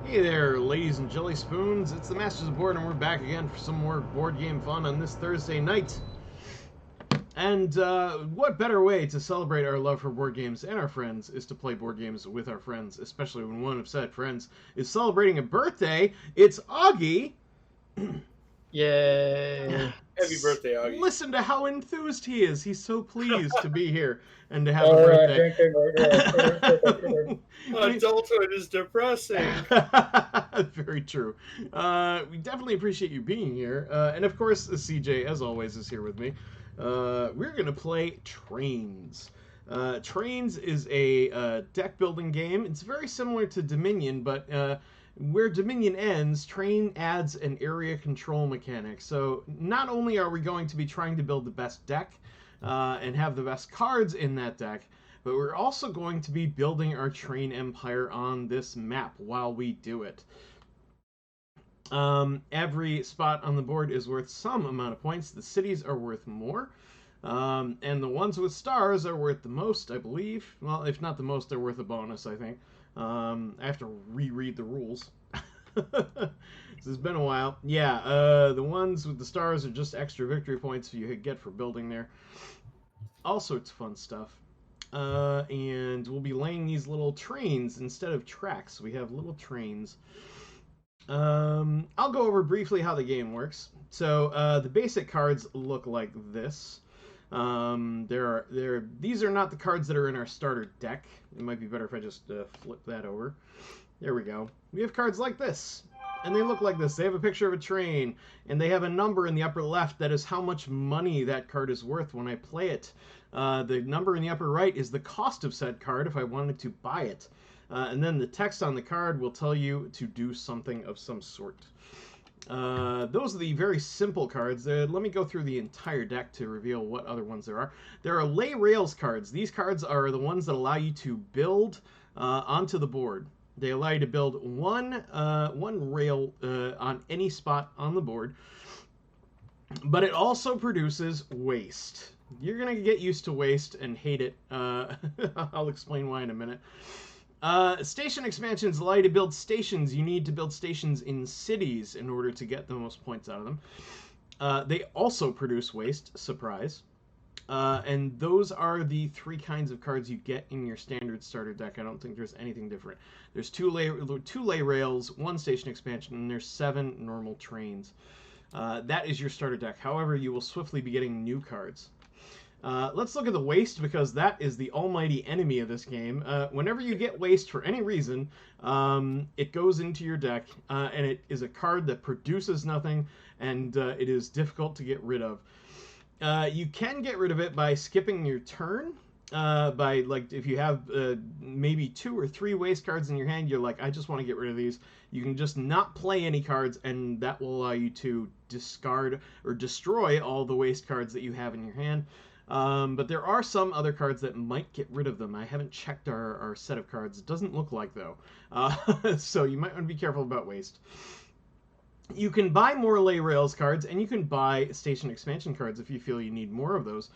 Hey there, ladies and jelly spoons. It's the Masters of Board, and we're back again for some more board game fun on this Thursday night. And what better way to celebrate our love for board games and our friends is to play board games with our friends, especially when one of said friends is celebrating a birthday. It's Augie. Yay! Happy birthday, Augie. Listen to how enthused he is. He's so pleased to be here and to have All a right, birthday. Adulthood is depressing. Very true. We definitely appreciate you being here. And of course, CJ, as always, is here with me. We're going to play Trains. Trains is a deck building game. It's very similar to Dominion, but where Dominion ends, Train adds an area control mechanic. So not only are we going to be trying to build the best deck and have the best cards in that deck, but we're also going to be building our train empire on this map while we do it. Every spot on the board is worth some amount of points. The cities are worth more. And the ones with stars are worth the most, I believe. Well, if not the most, they're worth a bonus, I think. I have to reread the rules. This has been a while. Yeah, the ones with the stars are just extra victory points you get for building there. All sorts of fun stuff. And we'll be laying these little trains instead of tracks. We have little trains. I'll go over briefly how the game works. So the basic cards look like this. These are not the cards that are in our starter deck. It might be better if I just flip that over. There we go. We have cards like this, and they look like this. They have a picture of a train, and they have a number in the upper left that is how much money that card is worth when I play it. The number in the upper right is the cost of said card if I wanted to buy it. And then the text on the card will tell you to do something of some sort. Those are the very simple cards. Let me go through the entire deck to reveal what other ones there are. There are lay rails cards. These cards are the ones that allow you to build onto the board. They allow you to build one rail on any spot on the board. But it also produces waste. You're going to get used to waste and hate it. I'll explain why in a minute. Station expansions allow you to build stations. You need to build stations in cities in order to get the most points out of them. They also produce waste, surprise. And those are the three kinds of cards you get in your standard starter deck. I don't think there's anything different. There's two lay rails, one station expansion, and there's 7 normal trains. That is your starter deck. However, you will swiftly be getting new cards. Let's look at the waste, because that is the almighty enemy of this game. Whenever you get waste for any reason, it goes into your deck, and it is a card that produces nothing, and it is difficult to get rid of. You can get rid of it by skipping your turn. By, like, if you have maybe 2 or 3 waste cards in your hand, you're like, I just want to get rid of these. You can just not play any cards, and that will allow you to discard or destroy all the waste cards that you have in your hand. But there are some other cards that might get rid of them. I haven't checked our set of cards. It doesn't look like, though. So you might want to be careful about waste. You can buy more lay rails cards, and you can buy station expansion cards if you feel you need more of those.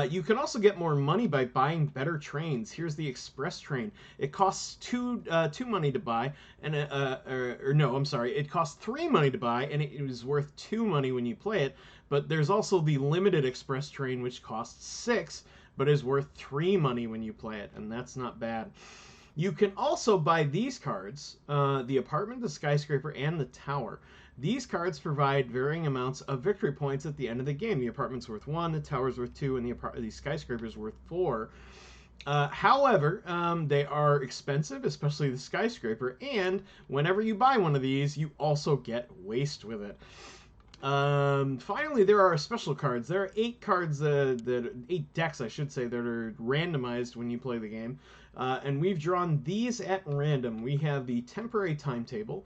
You can also get more money by buying better trains. Here's the express train. It costs two money to buy, and it costs 3 money to buy, and it is worth 2 money when you play it. But there's also the limited express train, which costs 6, but is worth 3 money when you play it, and that's not bad. You can also buy these cards, the apartment, the skyscraper, and the tower. These cards provide varying amounts of victory points at the end of the game. The apartment's worth 1, the tower's worth 2, and the skyscraper's worth 4. However, they are expensive, especially the skyscraper, and whenever you buy one of these, you also get waste with it. Finally, there are special cards. There are 8 cards, 8 decks, I should say, that are randomized when you play the game. And we've drawn these at random. We have the temporary timetable.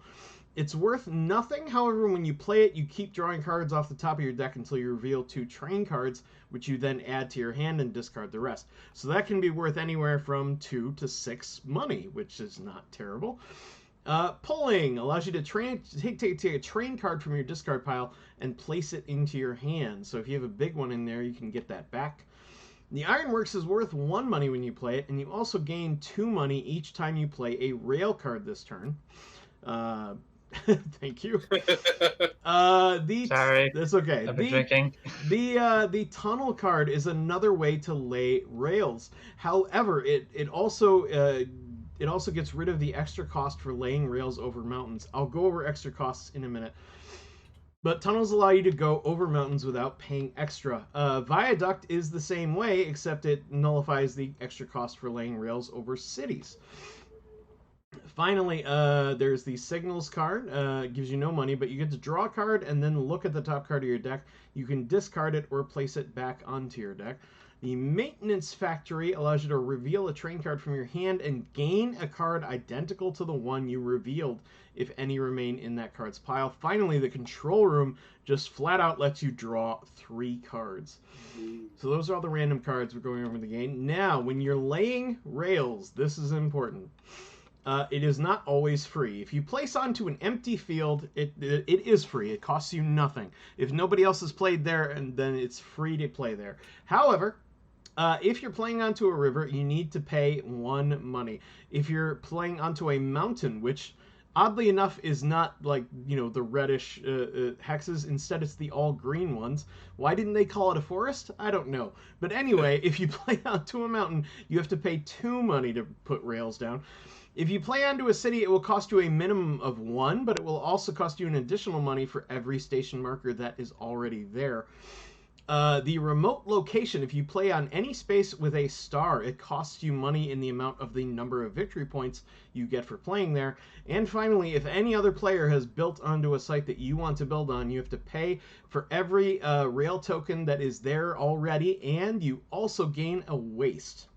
It's worth nothing, however, when you play it, you keep drawing cards off the top of your deck until you reveal 2 train cards, which you then add to your hand and discard the rest. So that can be worth anywhere from 2 to 6 money, which is not terrible. Pulling allows you to take a train card from your discard pile and place it into your hand. So if you have a big one in there, you can get that back. The Ironworks is worth 1 money when you play it, and you also gain 2 money each time you play a rail card this turn. Uh, thank you. Sorry, That's okay. I've been drinking. The tunnel card is another way to lay rails. However, it also gets rid of the extra cost for laying rails over mountains. I'll go over extra costs in a minute. But tunnels allow you to go over mountains without paying extra. Viaduct is the same way, except it nullifies the extra cost for laying rails over cities. Finally, there's the signals card. It gives you no money, but you get to draw a card and then look at the top card of your deck. You can discard it or place it back onto your deck. The maintenance factory allows you to reveal a train card from your hand and gain a card identical to the one you revealed if any remain in that card's pile. Finally, the control room just flat out lets you draw 3 cards. So those are all the random cards we're going over in the game. Now, when you're laying rails, this is important. It is not always free. If you place onto an empty field, it is free. It costs you nothing. If nobody else has played there, and then it's free to play there. However, if you're playing onto a river, you need to pay 1 money. If you're playing onto a mountain, which oddly enough is not like, the reddish hexes, instead it's the all green ones. Why didn't they call it a forest? I don't know. But anyway, if you play onto a mountain, you have to pay 2 money to put rails down. If you play onto a city, it will cost you a minimum of 1, but it will also cost you an additional money for every station marker that is already there. The remote location, if you play on any space with a star, it costs you money in the amount of the number of victory points you get for playing there. And finally, if any other player has built onto a site that you want to build on, you have to pay for every rail token that is there already, and you also gain a waste.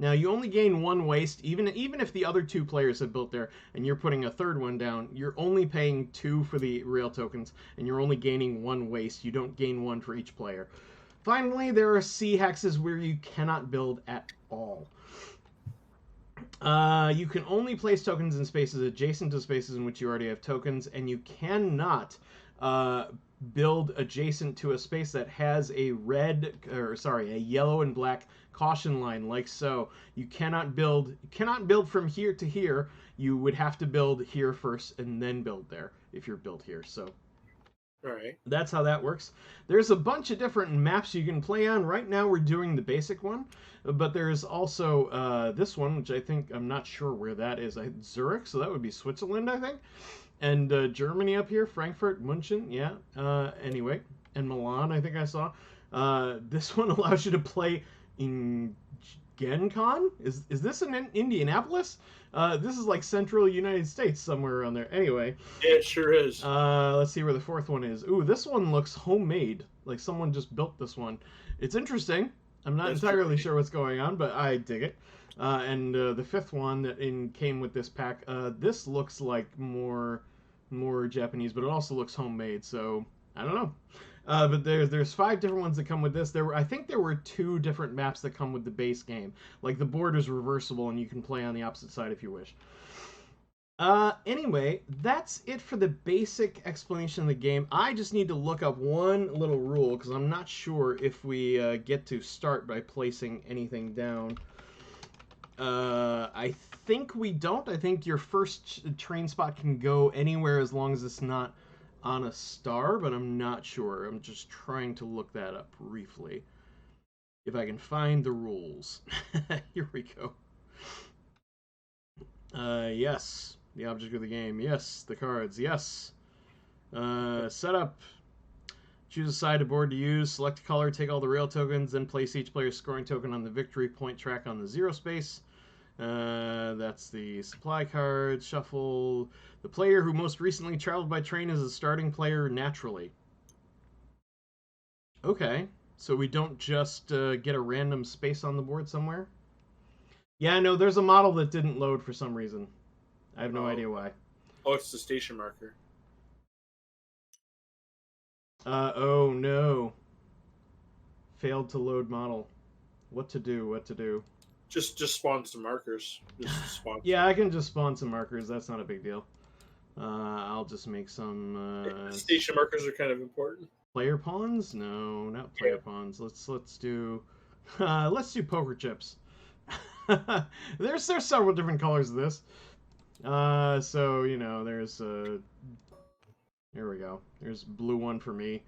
Now, you only gain 1 waste, even if the other 2 players have built there, and you're putting a 3rd one down, you're only paying 2 for the rail tokens, and you're only gaining 1 waste. You don't gain 1 for each player. Finally, there are C hexes where you cannot build at all. You can only place tokens in spaces adjacent to spaces in which you already have tokens, and you cannot build adjacent to a space that has a yellow and black caution line, like so. You cannot build from here to here. You would have to build here first and then build there if you're built here. So All right. that's how that works. There's a bunch of different maps you can play on. Right now we're doing the basic one, but there's also this one, which I'm not sure where that is. Zurich, so that would be Switzerland, I think. And Germany up here, Frankfurt, München, yeah. Anyway, and Milan, I think I saw. This one allows you to play in GenCon? Is this in Indianapolis? This is like central United States, somewhere around there. Anyway. Yeah, it sure is. Let's see where the 4th one is. Ooh, this one looks homemade. Like someone just built this one. It's interesting. I'm not entirely sure what's going on, but I dig it. And the 5th one that came with this pack, this looks like more Japanese, but it also looks homemade, so I don't know. But there's 5 different ones that come with this. I think there were 2 different maps that come with the base game. Like the board is reversible and you can play on the opposite side if you wish. Anyway, that's it for the basic explanation of the game. I just need to look up one little rule because I'm not sure if we get to start by placing anything down. I think we don't. I think your first train spot can go anywhere as long as it's not on a star, but I'm not sure. I'm just trying to look that up briefly. If I can find the rules. Here we go. Yes. The object of the game. Yes. The cards. Yes. Setup. Choose a side of board to use. Select a color. Take all the rail tokens. Then place each player's scoring token on the victory point track on the 0 space. That's the supply card. Shuffle. The player who most recently traveled by train is a starting player naturally. Okay. So we don't just get a random space on the board somewhere? Yeah, no, there's a model that didn't load for some reason. I have no idea why. Oh, it's the station marker. Oh no. Failed to load model. What to do? Just spawn some markers. Just spawn. Yeah, I can just spawn some markers. That's not a big deal. I'll just make some station markers are kind of important. Player pawns? No, not player pawns. Let's do poker chips. There's several different colors of this. So, you know, there's here we go. There's blue one for me.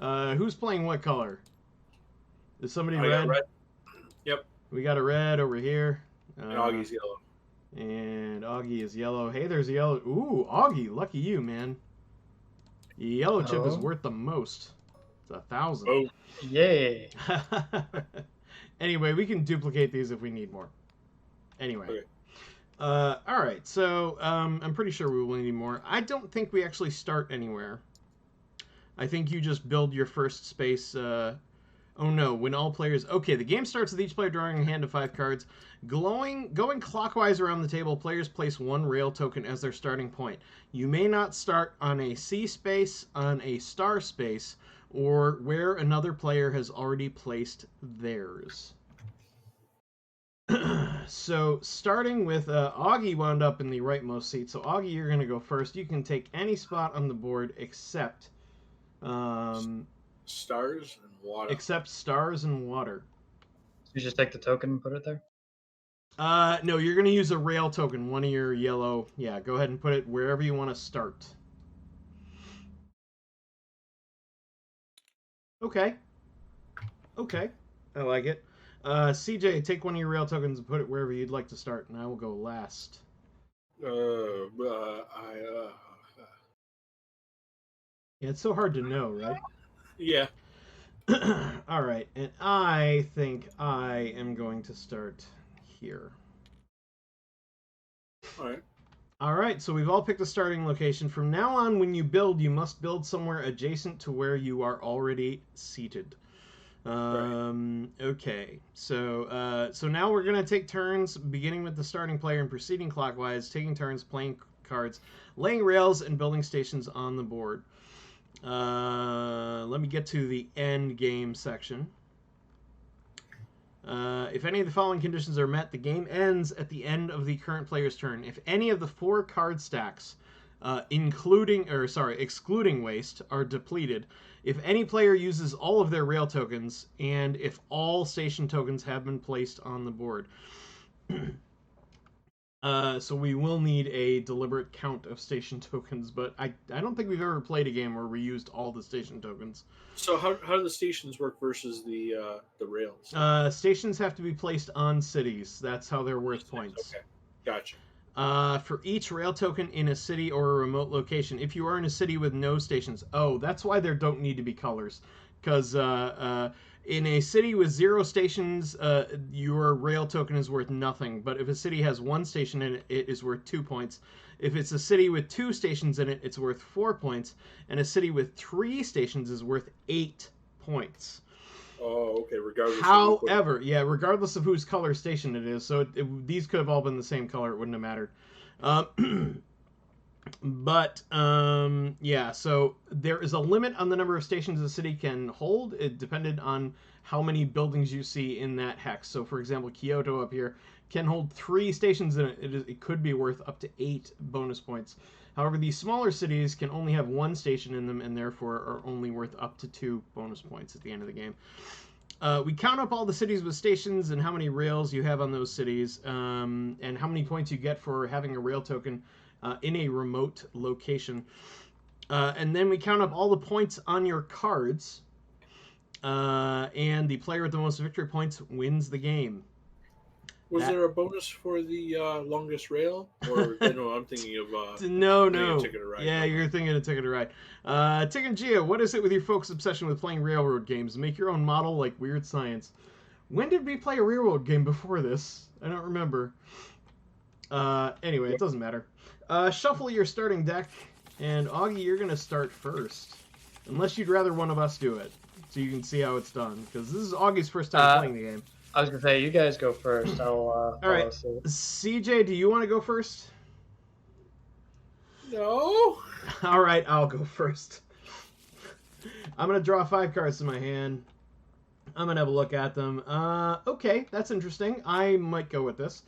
Who's playing what color? Is somebody I red? got red. Yep. We got a red over here. And Augie's yellow. And Augie is yellow. Hey, there's a yellow. Ooh, Augie, lucky you, man. The yellow chip is worth the most. It's 1,000. Oh, Yay. Anyway, we can duplicate these if we need more. Anyway. Okay. All right, so I'm pretty sure we will need more. I don't think we actually start anywhere. I think you just build your first space. Oh no, when all players... Okay, the game starts with each player drawing a hand of 5 cards. Going clockwise around the table, players place 1 rail token as their starting point. You may not start on a C space, on a star space, or where another player has already placed theirs. So, starting with Augie wound up in the rightmost seat. So, Augie, you're going to go first. You can take any spot on the board except... stars and water. Except stars and water. So you just take the token and put it there? No, you're going to use a rail token, one of your yellow. Yeah, go ahead and put it wherever you want to start. Okay. Okay. I like it. CJ, take one of your rail tokens and put it wherever you'd like to start, and I will go last. Yeah, it's so hard to know, right? Yeah. All right, and I think I am going to start here. All right. All right, so we've all picked a starting location. From now on, when you build, you must build somewhere adjacent to where you are already seated. Okay, so now we're going to take turns, beginning with the starting player and proceeding clockwise, taking turns playing cards, laying rails, and building stations on the board. Let me get to the end game section. If any of the following conditions are met, the game ends at the end of the current player's turn. If any of the 4 card stacks, excluding waste, are depleted, if any player uses all of their rail tokens, and if all station tokens have been placed on the board. So we will need a deliberate count of station tokens, but I don't think we've ever played a game where we used all the station tokens. So how do the stations work versus the rails? Stations have to be placed on cities. That's how they're worth points. Okay, gotcha. For each rail token in a city or a remote location, if you are in a city with no stations, that's why there don't need to be colors, because in a city with 0 stations, your rail token is worth nothing. But if a city has 1 station in it, it is worth 2 points. If it's a city with 2 stations in it, it's worth 4 points. And a city with 3 stations is worth 8 points. Oh, okay. Regardless. However, regardless of whose color station it is. So these could have all been the same color. It wouldn't have mattered. But, so there is a limit on the number of stations a city can hold. It depended on how many buildings you see in that hex. So, for example, Kyoto up here can hold 3 stations in it. It could be worth up to 8 bonus points. However, these smaller cities can only have 1 station in them and therefore are only worth up to 2 bonus points at the end of the game. We count up all the cities with stations and how many rails you have on those cities, and how many points you get for having a rail token in a remote location. And then we count up all the points on your cards, and the player with the most victory points wins the game. Was there a bonus for the longest rail? Or no, I'm thinking of no. Ticket to Ride. Yeah, you're thinking of Ticket to Ride. Tick and Gia, what is it with your folks' obsession with playing railroad games? Make your own model like Weird Science. When did we play a railroad game before this? I don't remember. Anyway, it doesn't matter. Shuffle your starting deck, and Augie, you're going to start first. Unless you'd rather one of us do it, so you can see how it's done. Because this is Augie's first time playing the game. I was going to say, you guys go first. All right. CJ, do you want to go first? No. All right, I'll go first. I'm going to draw 5 cards to my hand. I'm going to have a look at them. Okay, that's interesting. I might go with this.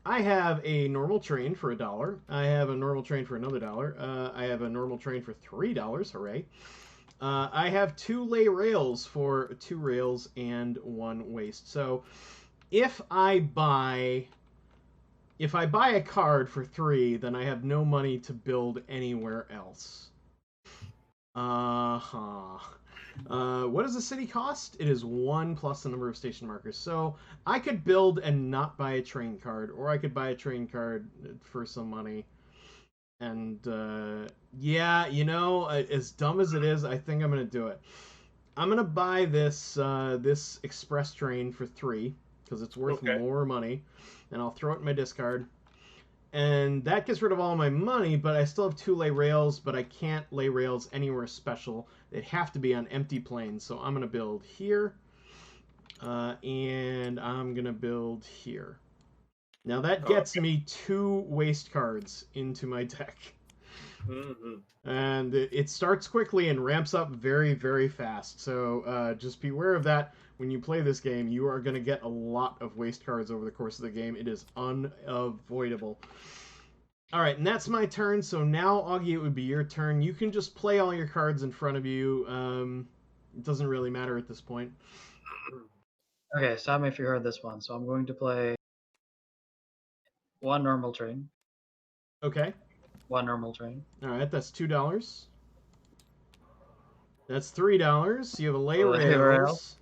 I have a normal train for $1. I have a normal train for another $1. I have a normal train for $3. Hooray. I have 2 lay rails for 2 rails and 1 waste. So if I if I buy a card for 3, then I have no money to build anywhere else. What does the city cost? It is 1 plus the number of station markers. So I could build and not buy a train card, or I could buy a train card for some money. And yeah, you know, as dumb as it is, I think I'm gonna do it. I'm gonna buy this this express train for 3 because it's worth more money, and I'll throw it in my discard. And that gets rid of all my money, but I still have 2 lay rails, but I can't lay rails anywhere special. They have to be on empty plains, so I'm going to build here, and I'm going to build here. Now that gets me 2 waste cards into my deck. Mm-hmm. And it starts quickly and ramps up very, very fast. So just beware of that. When you play this game, you are going to get a lot of waste cards over the course of the game. It is unavoidable. All right, and that's my turn. So now, Augie, it would be your turn. You can just play all your cards in front of you. It doesn't really matter at this point. Okay, stop me if you heard this one. So I'm going to play 1 normal train. Okay. 1 normal train. All right, that's $2. That's $3. You have a lay rails.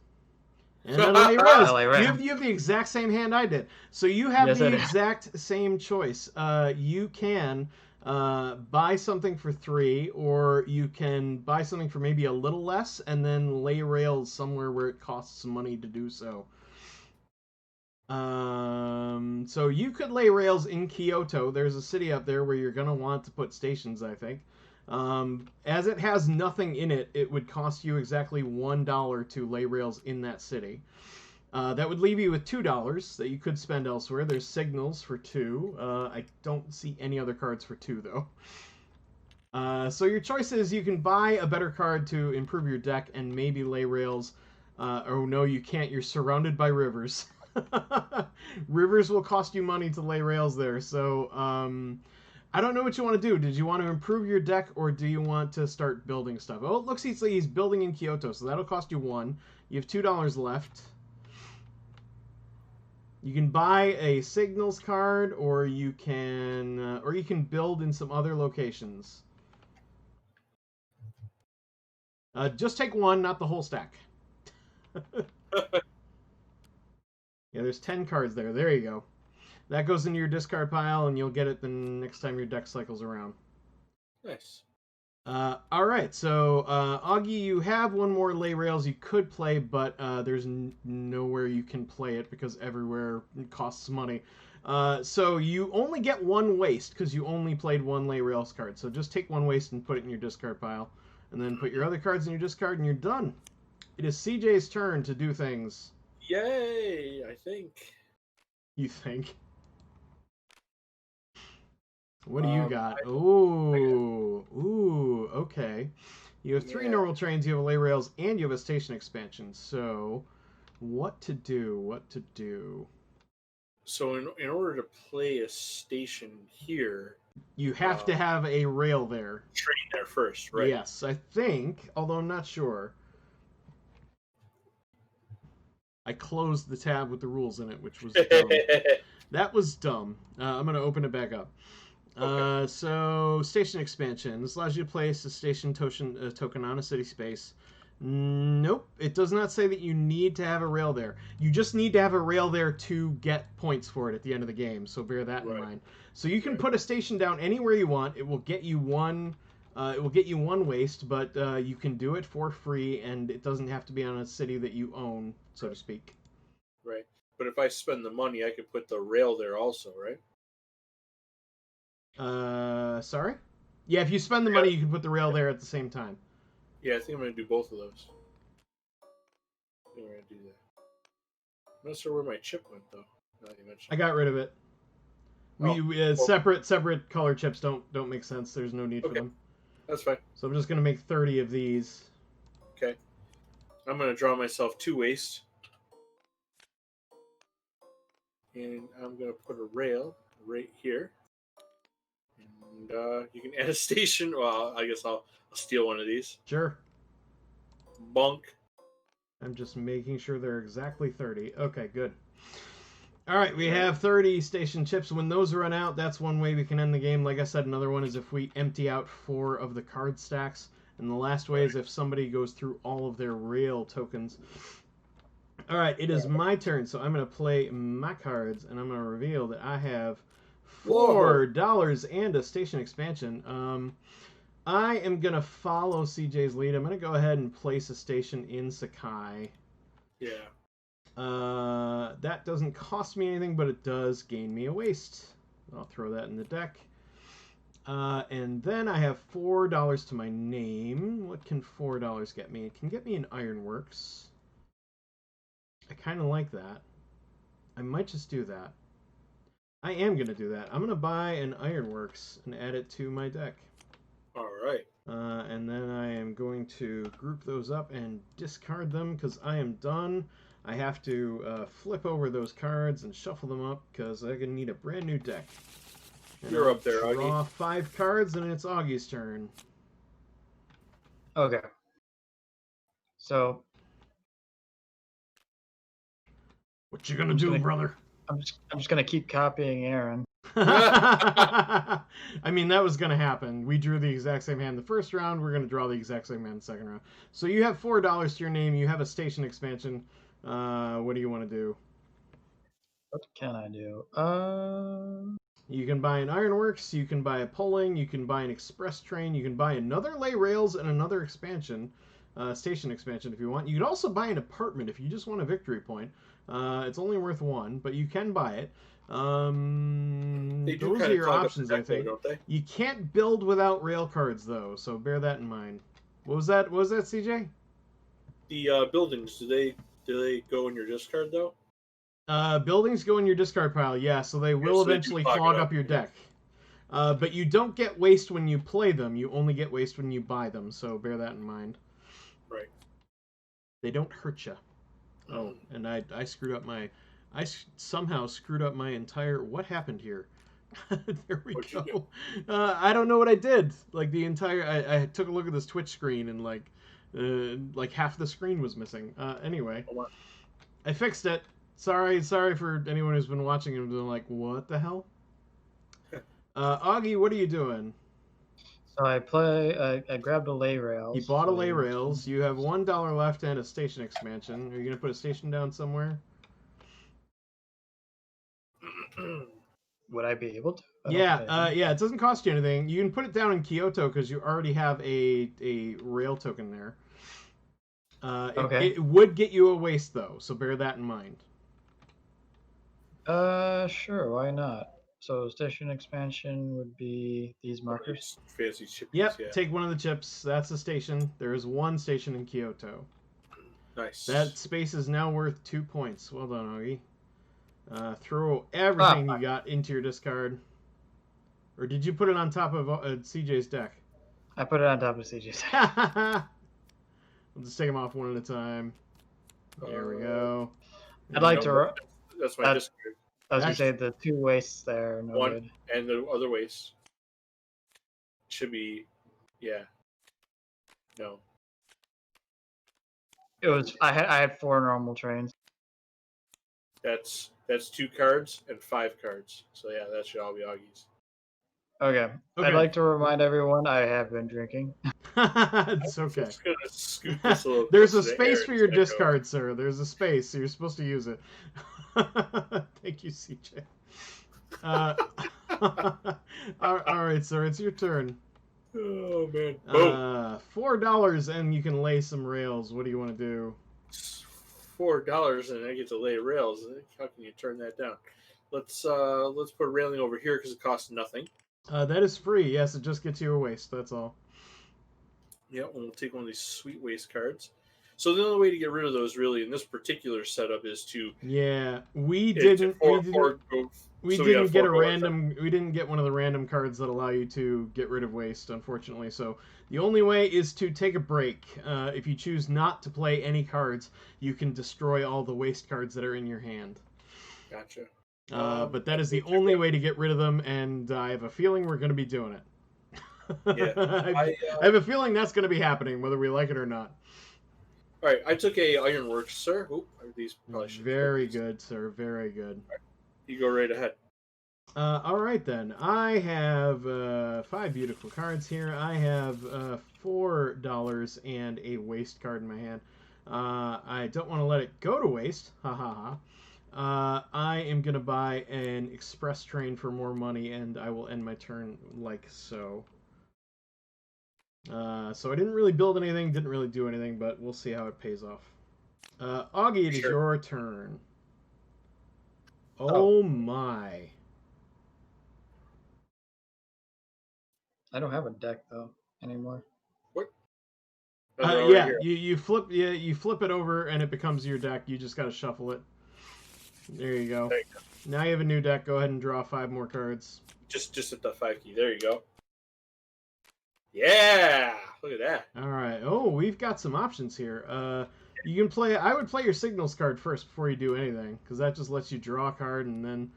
And then lay rails. You have the exact same hand I did. So you have the exact same choice. You can buy something for 3, or you can buy something for maybe a little less, and then lay rails somewhere where it costs some money to do so. So you could lay rails in Kyoto. There's a city up there where you're going to want to put stations, I think. As it has nothing in it, it would cost you exactly $1 to lay rails in that city. That would leave you with $2 that you could spend elsewhere. There's signals for 2. I don't see any other cards for 2, though. So your choice is you can buy a better card to improve your deck and maybe lay rails. Oh, no, you can't. You're surrounded by rivers. Rivers will cost you money to lay rails there, so I don't know what you want to do. Did you want to improve your deck, or do you want to start building stuff? Oh, it looks like he's building in Kyoto, so that'll cost you 1. You have $2 left. You can buy a signals card, or you can build in some other locations. Just take 1, not the whole stack. Yeah, there's 10 cards there. There you go. That goes into your discard pile, and you'll get it the next time your deck cycles around. Nice. All right, so Augie, you have 1 more lay rails you could play, but there's nowhere you can play it because everywhere costs money. So you only get 1 waste because you only played 1 lay rails card. So just take 1 waste and put it in your discard pile, and then put your other cards in your discard, and you're done. It is CJ's turn to do things. Yay! I think. You think? What do you got? Ooh, okay. You have 3 normal trains, you have a lay rails, and you have a station expansion. So, what to do? So, in order to play a station here, you have to have a rail there. Train there first, right? Yes, I think, although I'm not sure. I closed the tab with the rules in it, which was dumb. That was dumb. I'm going to open it back up. Okay. So, station expansion. This allows you to place a station token on a city space. Nope. It does not say that you need to have a rail there. You just need to have a rail there to get points for it at the end of the game, so bear that in mind. So you can put a station down anywhere you want. It will get you 1... it will get you 1 waste, but you can do it for free, and it doesn't have to be on a city that you own, so to speak. Right. But if I spend the money, I could put the rail there also, right? Sorry? Yeah, if you spend the money, you can put the rail there at the same time. Yeah, I think I'm going to do both of those. I think we're going to do that. I'm not sure where my chip went, though. Now you mentioned I got rid of it. Separate color chips don't make sense. There's no need for them. That's fine. So I'm just going to make 30 of these. Okay. I'm going to draw myself 2 waste. And I'm going to put a rail right here. And you can add a station. Well, I guess I'll steal one of these. Sure. Bunk. I'm just making sure they're exactly 30. Okay, good. All right, we have 30 station chips. When those run out, that's one way we can end the game. Like I said, another one is if we empty out 4 of the card stacks. And the last way is if somebody goes through all of their rail tokens. All right, it is my turn, so I'm going to play my cards, and I'm going to reveal that I have $4 and a station expansion. I am going to follow CJ's lead. I'm going to go ahead and place a station in Sakai. Yeah. That doesn't cost me anything, but it does gain me a waste. I'll throw that in the deck. And then I have $4 to my name. What can $4 get me? It can get me an Ironworks. I kind of like that. I might just do that. I am going to do that. I'm going to buy an Ironworks and add it to my deck. All right. And then I am going to group those up and discard them because I am done. I have to flip over those cards and shuffle them up because I'm going to need a brand new deck. And You're I'll up there, Augie. Draw 5 cards and it's Augie's turn. Okay. So What you gonna do, brother? I'm just gonna keep copying Aaron. I mean, that was gonna happen. We drew the exact same hand the first round. We're gonna draw the exact same hand the second round. So you have $4 to your name. You have a station expansion. What do you want to do? What can I do? You can buy an Ironworks. You can buy a Polling. You can buy an Express Train. You can buy another Lay Rails and another expansion, station expansion if you want. You could also buy an apartment if you just want a victory point. It's only worth 1, but you can buy it. Those are your options, I think. Don't they? You can't build without rail cards, though, so bear that in mind. What was that? What was that, CJ? The buildings, do they go in your discard though? Buildings go in your discard pile, yeah, so they will so they do eventually clog clog it up up. your deck. But you don't get waste when you play them. You only get waste when you buy them, so bear that in mind. Right. They don't hurt you. Oh, and I screwed up my... somehow screwed up my entire... What happened here? There we What'd you go. I don't know what I did. Like, the entire... I took a look at this Twitch screen, and, like half the screen was missing. Anyway. I fixed it. Sorry for anyone who's been watching and been like, what the hell? Augie, what are you doing? So I grabbed a lay rails. You bought a lay rails. You have $1 left and a station expansion. Are you gonna put a station down somewhere? Would I be able to? Yeah, it doesn't cost you anything. You can put it down in Kyoto because you already have a rail token there. Okay. It would get you a waste though, so bear that in mind. Sure, why not? So station expansion would be these markers. Fancy chip. Yep, Yeah. take one of the chips. That's a station. There is 1 station in Kyoto. Nice. That space is now worth 2 points. Well done, Augie. Throw everything you got into your discard. Or did you put it on top of CJ's deck? I put it on top of CJ's deck. We'll just take them off one at a time. There we go. I'd like to... That's my discard. I was going to say the 2 wastes there are no 1 good. and the other waste should be, yeah. No. It was... I had 4 normal trains. That's 2 cards and 5 cards. So yeah, that should all be Augie's. Okay. I'd like to remind everyone I have been drinking. It's okay. I'm just gonna scoot this a little There's a closer to space Aaron's for your echo. discard, sir. There's a space, so you're supposed to use it. Thank you, CJ. All right, sir. It's your turn. Oh man! Boom. $4 and you can lay some rails. What do you want to do? $4 and I get to lay rails. How can you turn that down? Let's put a railing over here because it costs nothing. That is free. Yes, it just gets you a waste. That's all. Yeah, and we'll take one of these sweet waste cards. So the only way to get rid of those, really, in this particular setup, is to we didn't get a random. Effect. We didn't get one of the random cards that allow you to get rid of waste, unfortunately. So the only way is to take a break. If you choose not to play any cards, you can destroy all the waste cards that are in your hand. Gotcha. But that is the only way to get rid of them, and I have a feeling we're going to be doing it. Yeah, I have a feeling that's going to be happening, whether we like it or not. All right, I took a Ironworks, sir. Oop, these probably should. Very good, sir. Very good. You go right ahead. All right then. I have 5 beautiful cards here. I have $4 and a waste card in my hand. I don't want to let it go to waste. Ha ha ha. I am gonna buy an express train for more money, and I will end my turn like so. So I didn't really build anything, didn't really do anything, but we'll see how it pays off. Augie, it is your turn. Oh my. I don't have a deck though anymore. What? Yeah, you flip it over and it becomes your deck. You just gotta shuffle it. There you go. There you go. Now you have a new deck. Go ahead and draw 5 more cards. Just at the 5 key. There you go. Yeah, look at that. All right. Oh, we've got some options here. You can play. I would play your signals card first before you do anything, because that just lets you draw a card and then.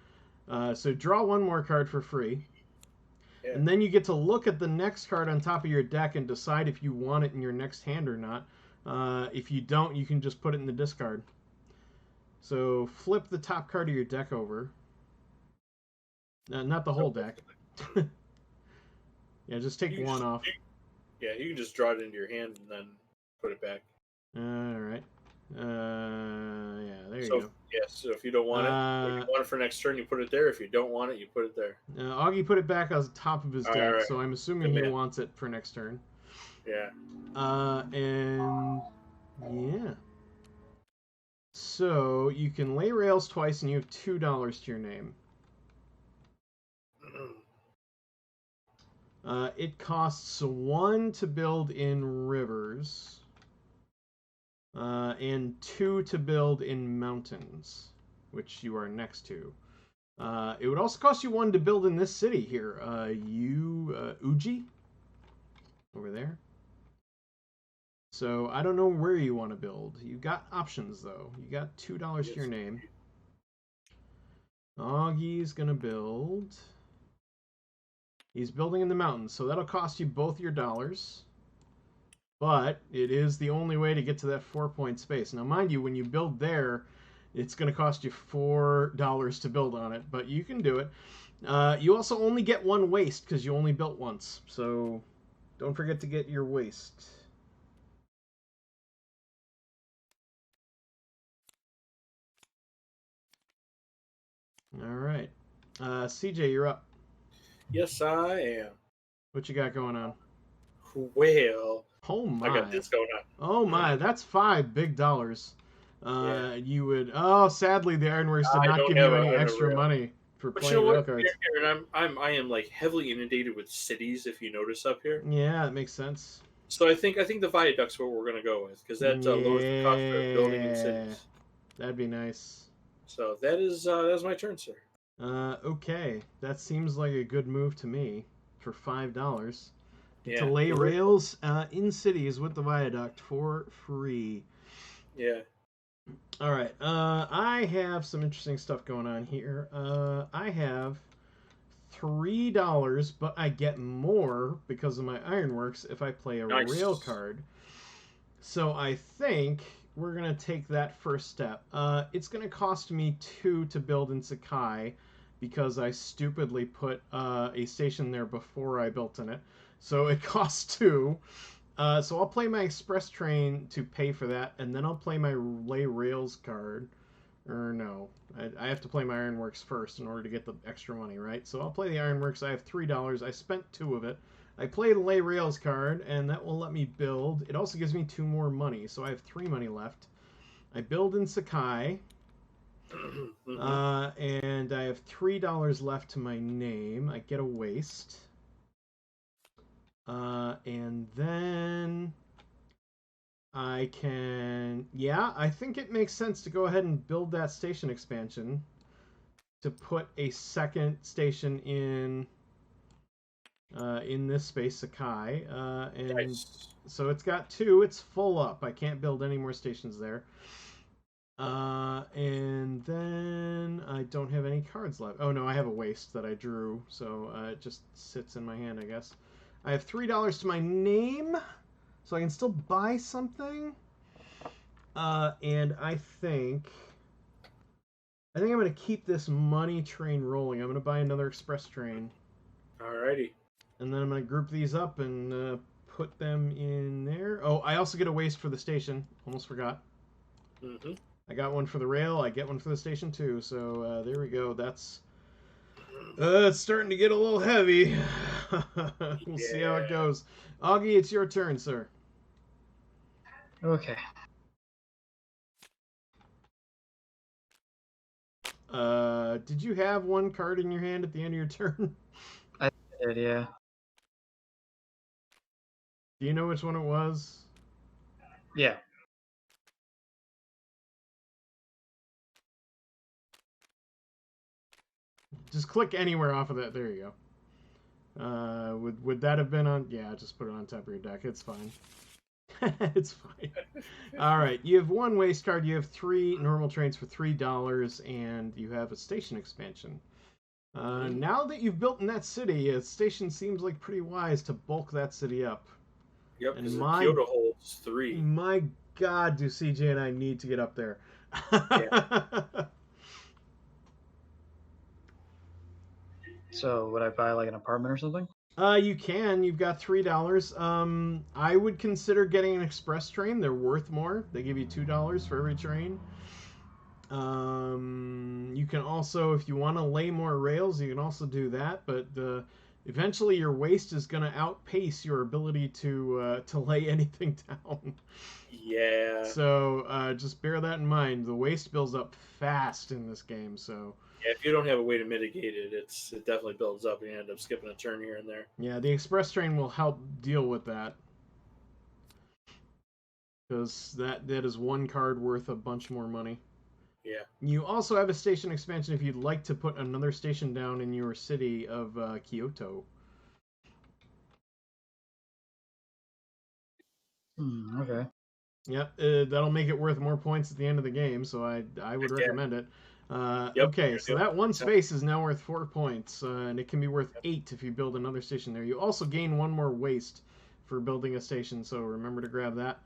So draw 1 more card for free. Yeah. And then you get to look at the next card on top of your deck and decide if you want it in your next hand or not. If you don't, you can just put it in the discard. So flip the top card of your deck over. Not the whole deck. Yeah, just take one off. Yeah, you can just draw it into your hand and then put it back. All right. Yeah, there you go. Yeah, so if you don't want it, when you want it for next turn, you put it there. If you don't want it, you put it there. Augie put it back on top of his deck, right. so I'm assuming he wants it for next turn. Yeah. And yeah. So you can lay rails twice, and you have $2 to your name. It costs 1 to build in rivers, and 2 to build in mountains, which you are next to. It would also cost you 1 to build in this city here. Augie, over there. So I don't know where you want to build. You got options though. You got $2 to your name. Augie's gonna build. He's building in the mountains, so that'll cost you both your dollars. But it is the only way to get to that 4-point space. Now, mind you, when you build there, it's going to cost you $4 to build on it, but you can do it. You also only get 1 waste because you only built once, so don't forget to get your waste. All right. CJ, you're up. Yes, I am. What you got going on? Well, oh my. I got this going on. Oh my, that's 5 big dollars. You would. Oh, sadly, the Ironworks did not give you any extra money for playing rail cards. Aaron, I am like heavily inundated with cities. If you notice up here. Yeah, that makes sense. So I think the viaduct's what we're gonna go with because that lowers the cost of building in cities. That'd be nice. So that's my turn, sir. Okay, that seems like a good move to me for $5. Yeah. To lay rails in cities with the viaduct for free. Yeah. All right. I have some interesting stuff going on here. I have $3, but I get more because of my Ironworks if I play a rail card. So I think we're going to take that first step. It's going to cost me 2 to build in Sakai because I stupidly put a station there before I built in it. So it costs 2. So I'll play my express train to pay for that, and then I'll play my lay rails card. Or no, I have to play my Ironworks first in order to get the extra money, right? So I'll play the Ironworks. I have $3. I spent 2 of it. I play the lay rails card, and that will let me build. It also gives me 2 more money, so I have 3 money left. I build in Sakai, and I have $3 left to my name. I get a waste. And then I can, I think it makes sense to go ahead and build that station expansion to put a second station in this space, Sakai. And nice. So it's got 2. It's full up. I can't build any more stations there. And then I don't have any cards left. Oh no, I have a waste that I drew, so it just sits in my hand, I guess. I have $3 to my name, so I can still buy something. And I think I think I'm going to keep this money train rolling. I'm going to buy another express train. Alrighty. And then I'm going to group these up and put them in there. Oh, I also get a waste for the station. Almost forgot. Mm-hmm. I got one for the rail. I get one for the station too. So there we go. That's it's starting to get a little heavy. We'll see how it goes. Augie, it's your turn, sir. Okay. Did you have one card in your hand at the end of your turn? I did, yeah. Do you know which one it was? Yeah. Just click anywhere off of that. There you go. Would that have been on? Yeah, just put it on top of your deck. It's fine. It's fine. All right, you have one waste card. You have 3 normal trains for $3, and you have a station expansion. Now that you've built in that city, a station seems like pretty wise to bulk that city up. Yep, And because Kyoto holds 3. My God, do CJ and I need to get up there. So would I buy like an apartment or something? You can. You've got $3. I would consider getting an express train. They're worth more. They give you $2 for every train. You can also, if you want to lay more rails, you can also do that. But eventually, your waste is going to outpace your ability to lay anything down. Yeah. So just bear that in mind. The waste builds up fast in this game. So. Yeah, if you don't have a way to mitigate it, it definitely builds up and you end up skipping a turn here and there. Yeah, the express train will help deal with that. Because that is one card worth a bunch more money. Yeah. You also have a station expansion if you'd like to put another station down in your city of Kyoto. Okay. Yep, that'll make it worth more points at the end of the game, so I would recommend it. Yep, okay, so that one space is now worth 4 points, and it can be worth 8 if you build another station there. You also gain 1 more waste for building a station, so remember to grab that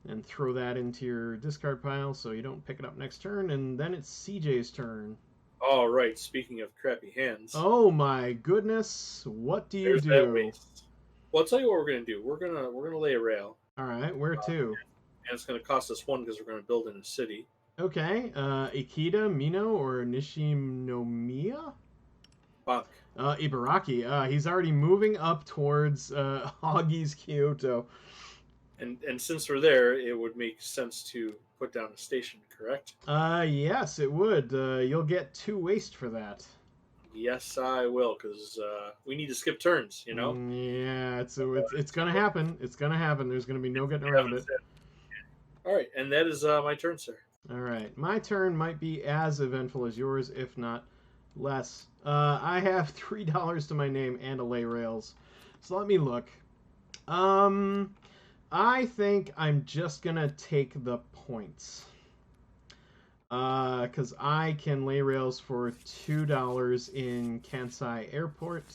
and throw that into your discard pile so you don't pick it up next turn, and then it's CJ's turn. All right, speaking of crappy hands. Oh my goodness, what do you do? That waste. Well, I'll tell you what we're gonna do. We're gonna lay a rail. All right, where to? And it's gonna cost us 1 because we're gonna build in a city. Okay, Ikeda, Mino, or Nishinomiya? Fuck. Ibaraki. He's already moving up towards Augie's Kyoto. And since we're there, it would make sense to put down a station, correct? Yes, it would. You'll get 2 waste for that. Yes, I will, because we need to skip turns, you know? Yeah, it's going to happen. It's going to happen. There's going to be no getting around it. All right, and that is my turn, sir. All right, my turn might be as eventful as yours, if not less. I have $3 to my name and a lay rails. So let me look. I think I'm just going to take the points. Because I can lay rails for $2 in Kansai Airport.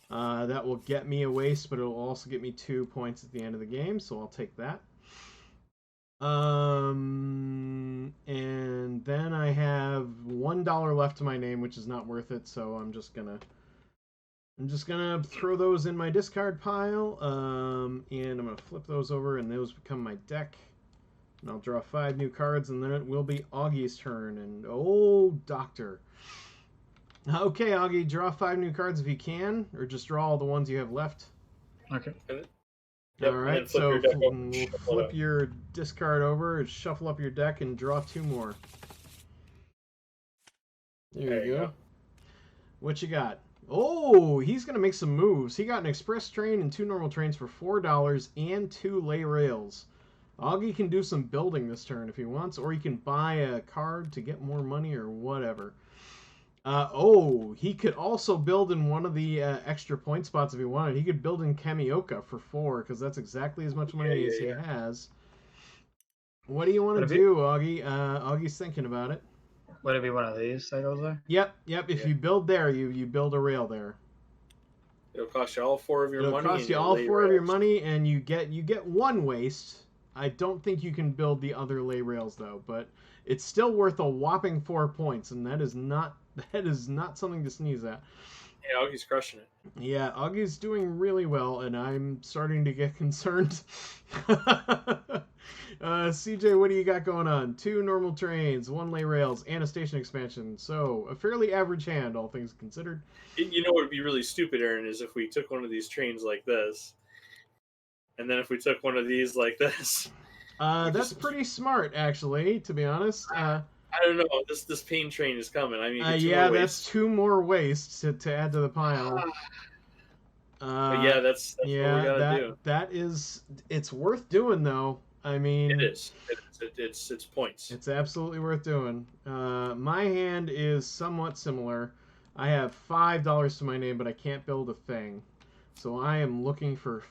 That will get me a waste, but it will also get me 2 points at the end of the game, so I'll take that. And then I have $1 left to my name, which is not worth it, so I'm just gonna throw those in my discard pile. And I'm gonna flip those over, and those become my deck. And I'll draw 5 new cards, and then it will be Augie's turn. And oh, Doctor. Okay, Augie, draw 5 new cards if you can, or just draw all the ones you have left. Okay. Yep, all right, so we'll flip your discard over, shuffle up your deck, and draw 2 more. There you go. What you got? Oh, he's going to make some moves. He got an express train and 2 normal trains for $4 and 2 lay rails. Augie can do some building this turn if he wants, or he can buy a card to get more money or whatever. He could also build in one of the extra point spots if he wanted. He could build in Kamioka for 4, because that's exactly as much money as he has. What do you want to do, Augie? Augie's thinking about it. Would it be one of these that goes there? Yep. If you build there, you build a rail there. It'll cost you all 4 of your money. It'll cost you all 4 of your money, and you get 1 waste I don't think you can build the other lay rails though, but it's still worth a whopping 4 points, and that is not something to sneeze at. Yeah, Augie's crushing it. Yeah, Augie's doing really well, and I'm starting to get concerned. CJ, what do you got going on? 2 normal trains, 1 lay rails, and a station expansion. So, a fairly average hand, all things considered. You know what would be really stupid, Aaron, is if we took one of these trains like this, and then if we took one of these like this. That's pretty smart, actually, to be honest. I don't know. This pain train is coming. I mean, yeah, that's 2 more wastes to add to the pile. But yeah, that's what we gotta do. That is, it's worth doing though. I mean, it is. It's points. It's absolutely worth doing. My hand is somewhat similar. I have $5 to my name, but I can't build a thing. So I am looking for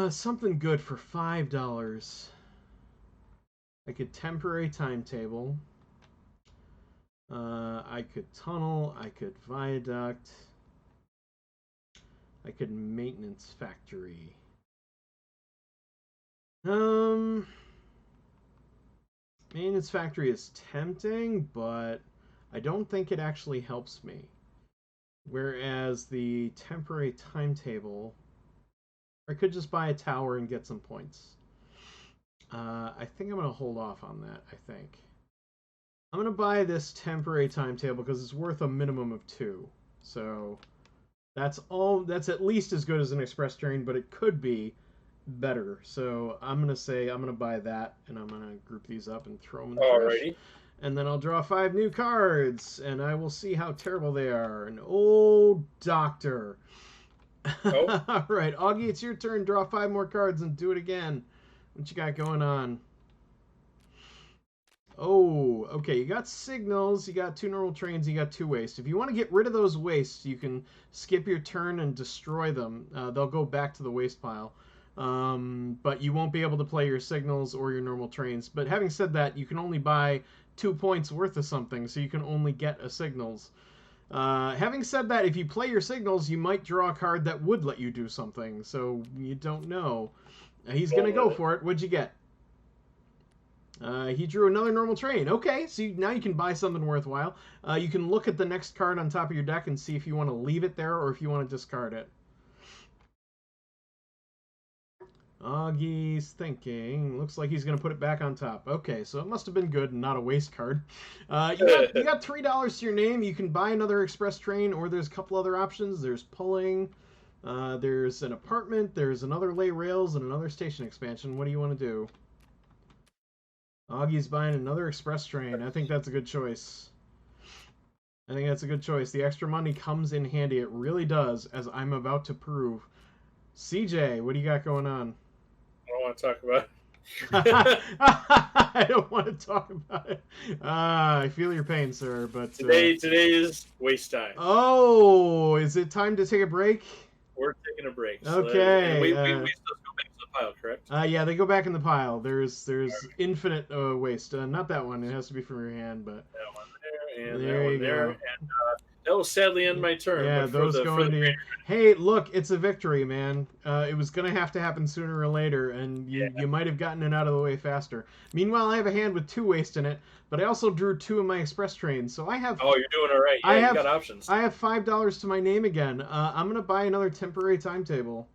something good for $5. I could temporary timetable. I could tunnel. I could viaduct. I could maintenance factory. Maintenance factory is tempting, but I don't think it actually helps me. Whereas the temporary timetable, I could just buy a tower and get some points. I think I'm going to hold off on that, I think. I'm going to buy this temporary timetable because it's worth a minimum of 2. So that's at least as good as an express train, but it could be better. So I'm going to say I'm going to buy that, and I'm going to group these up and throw them in the trash. And then I'll draw 5 new cards, and I will see how terrible they are. An old doctor. Oh. All right, Augie, it's your turn. Draw 5 more cards and do it again. What you got going on? Oh, okay. You got signals. You got 2 normal trains. You got 2 wastes. If you want to get rid of those wastes, you can skip your turn and destroy them. They'll go back to the waste pile. But you won't be able to play your signals or your normal trains. But having said that, you can only buy 2 points worth of something, so you can only get a signals. Having said that, if you play your signals, you might draw a card that would let you do something. So you don't know. He's going to go for it. What'd you get? He drew another normal train. Okay, so now you can buy something worthwhile. You can look at the next card on top of your deck and see if you want to leave it there or if you want to discard it. Augie's thinking. Looks like he's going to put it back on top. Okay, so it must have been good and not a waste card. You got $3 to your name. You can buy another express train, or there's a couple other options. There's pulling. There's an apartment. There's another lay rails and another station expansion. What do you want to do? Augie's buying another express train. I think that's a good choice. The extra money comes in handy. It really does, as I'm about to prove. CJ, what do you got going on? I don't want to talk about it. I don't want to talk about it. I feel your pain, sir. But today is waste time. Oh, is it time to take a break? We're taking a break. Okay. So we still go back to the pile, correct? Yeah, they go back in the pile. There's infinite waste. Not that one. It has to be from your hand, but that one there and there that one there. And that will sadly end my turn. Yeah, those go into your... Hey, look, it's a victory, man. It was going to have to happen sooner or later, and you might have gotten it out of the way faster. Meanwhile, I have a hand with 2 waste in it, but I also drew 2 of my express trains, so I have... Oh, you're doing all right. Yeah, you got options. I have $5 to my name again. I'm going to buy another temporary timetable,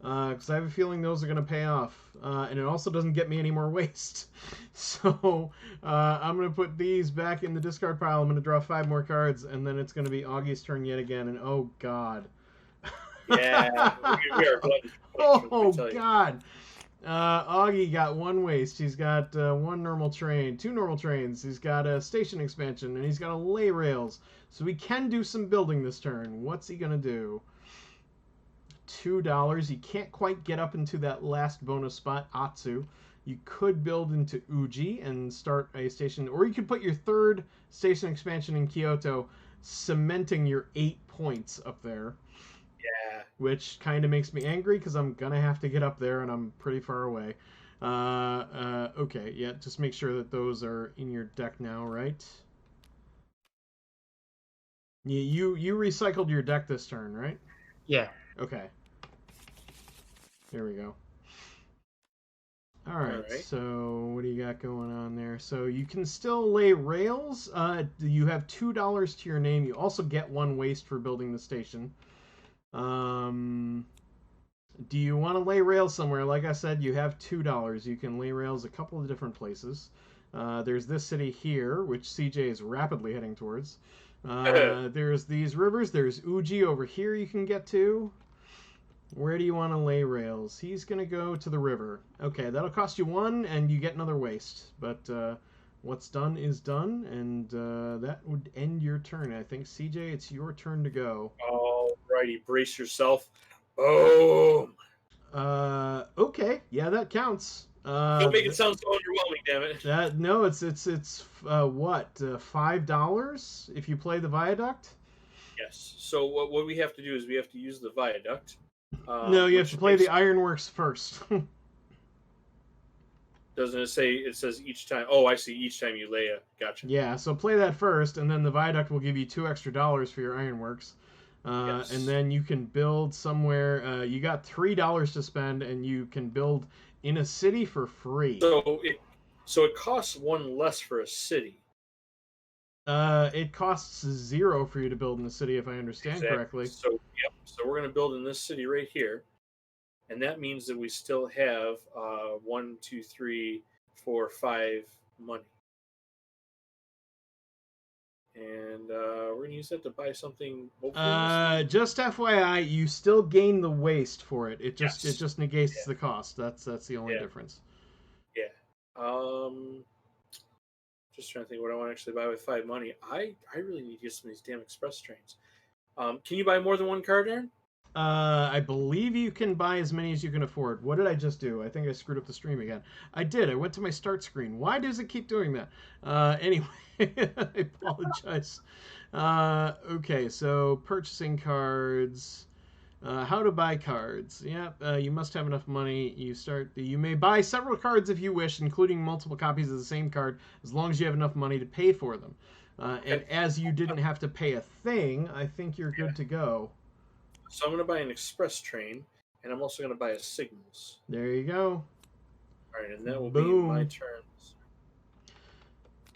because I have a feeling those are going to pay off. And it also doesn't get me any more waste. So I'm going to put these back in the discard pile. I'm going to draw 5 more cards, and then it's going to be Augie's turn yet again. And oh, God. Yeah, we are bloody. Oh, God. Augie got 1 waste. He's got 1 normal train, 2 normal trains. He's got a station expansion, and he's got a lay rails. So he can do some building this turn. What's he going to do? $2. You can't quite get up into that last bonus spot, Atsu. You could build into Augie and start a station, or you could put your 3rd station expansion in Kyoto, cementing your 8 points up there. Yeah. Which kind of makes me angry because I'm going to have to get up there and I'm pretty far away. Okay, yeah, just make sure that those are in your deck now, right? You recycled your deck this turn, right? Yeah. Okay. There we go. All right, right. so what do you got going on there? So you can still lay rails. You have $2 to your name. You also get 1 waste for building the station. Do you want to lay rails somewhere? Like I said, you have $2. You can lay rails a couple of different places. There's this city here, which CJ is rapidly heading towards. There's these rivers. There's Augie over here you can get to. Where do you want to lay rails? He's going to go to the river. Okay, that'll cost you 1, and you get another waste. But what's done is done, and that would end your turn. I think, CJ, it's your turn to go. Alrighty, brace yourself. Boom! Okay, yeah, that counts. Don't make it sound so underwhelming, damn it. No, it's what, $5 if you play the viaduct? Yes. So what we have to do is we have to use the viaduct. No, you have to play the ironworks first. Doesn't it say? It says each time. Oh, I see. Each time you lay a. Gotcha. Yeah, so play that first, and then the viaduct will give you $2 extra for your ironworks. Yes. And then you can build somewhere. You got $3 to spend, and you can build in a city for free. So it costs 1 less for a city. It costs 0 for you to build in the city, if I understand correctly. So yep. So we're going to build in this city right here, and that means that we still have 1, 2, 3, 4, 5 money, and we're going to use that to buy something. Just FYI, you still gain the waste for it. It just negates the cost. That's the only difference. Yeah. Just trying to think what I want to actually buy with 5 money. I really need to get some of these damn express trains. Can you buy more than 1 card, Aaron? I believe you can buy as many as you can afford. What did I just do? I think I screwed up the stream again. I did. I went to my start screen. Why does it keep doing that? Anyway, I apologize. Okay, so purchasing cards. How to buy cards. Yep, you must have enough money. You may buy several cards if you wish, including multiple copies of the same card, as long as you have enough money to pay for them. And as you didn't have to pay a thing, I think you're good to go. So I'm going to buy an express train, and I'm also going to buy a signals. There you go. All right, and that will be my turns.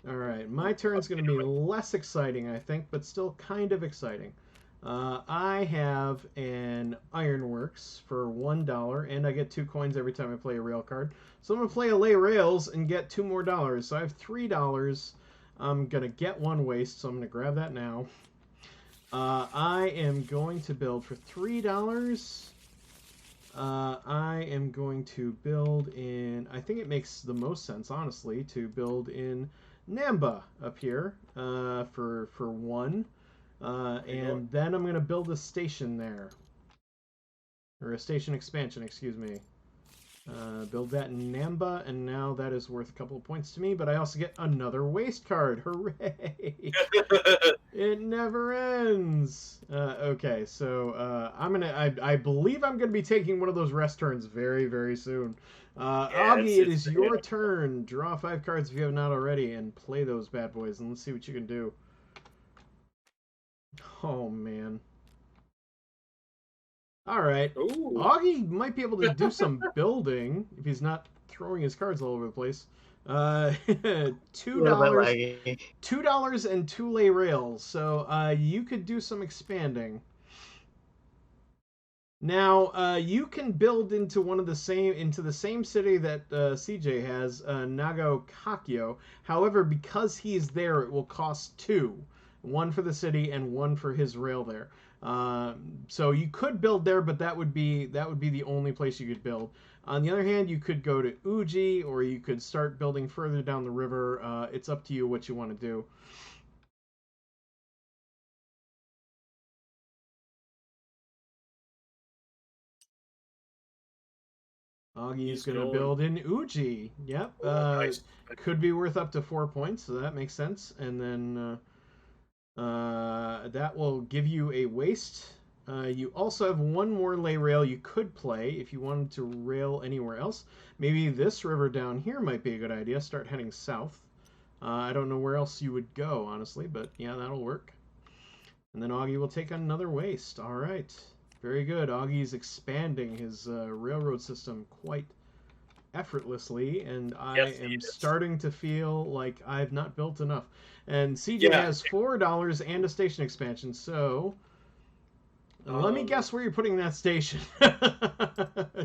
All right, my turn's going to be less exciting, I think, but still kind of exciting. I have an ironworks for $1, and I get 2 coins every time I play a rail card. So I'm going to play a lay rails and get 2 more dollars. So I have $3. I'm going to get 1 waste, so I'm going to grab that now. I am going to build for $3. I am going to build in, I think it makes the most sense, honestly, to build in Namba up here for 1. And then I'm going to build a station there. Or a station expansion, excuse me. Build that in Namba, and now that is worth a couple of points to me, but I also get another waste card. Hooray! It never ends! Okay, so I believe I'm going to be taking one of those rest turns very, very soon. Augie, it is your turn. Draw 5 cards if you have not already, and play those bad boys, and let's see what you can do. Oh, man. All right. Ooh. Augie might be able to do some building if he's not throwing his cards all over the place. $2, $2 and 2 lay rails. So you could do some expanding. Now you can build into the same city that CJ has, Nagokakyo. However, because he's there, it will cost 2. 1 for the city and 1 for his rail there. So you could build there, but that would be the only place you could build. On the other hand, you could go to Augie, or you could start building further down the river. It's up to you what you want to do. Augie is going to build in Augie. Yep. Nice. Could be worth up to 4 points, so that makes sense. And then that will give you a waste. You also have 1 more lay rail you could play if you wanted to rail anywhere else. Maybe this river down here might be a good idea. Start heading south. I don't know where else you would go, honestly, but yeah, that'll work. And then Augie will take another waste. All right. Very good. Augie's expanding his railroad system quite effortlessly, and I Yes, he am is. starting to feel like I've not built enough. And CJ has $4 and a station expansion, so let me guess where you're putting that station.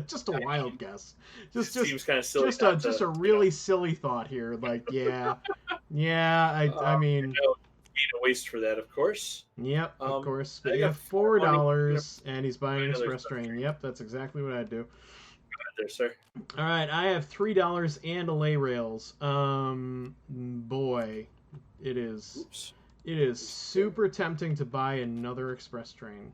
Just a wild guess. Just seems kind of silly. Just a really silly thought here. Like, yeah. I mean, need a waste for that, of course. Yep, of course. But I you got have $4, money. and he's buying an Another express train. Yep, that's exactly what I'd do. There, sir. All right, I have $3 and a lay rails. Boy, it is. Oops. It is super tempting to buy another express train.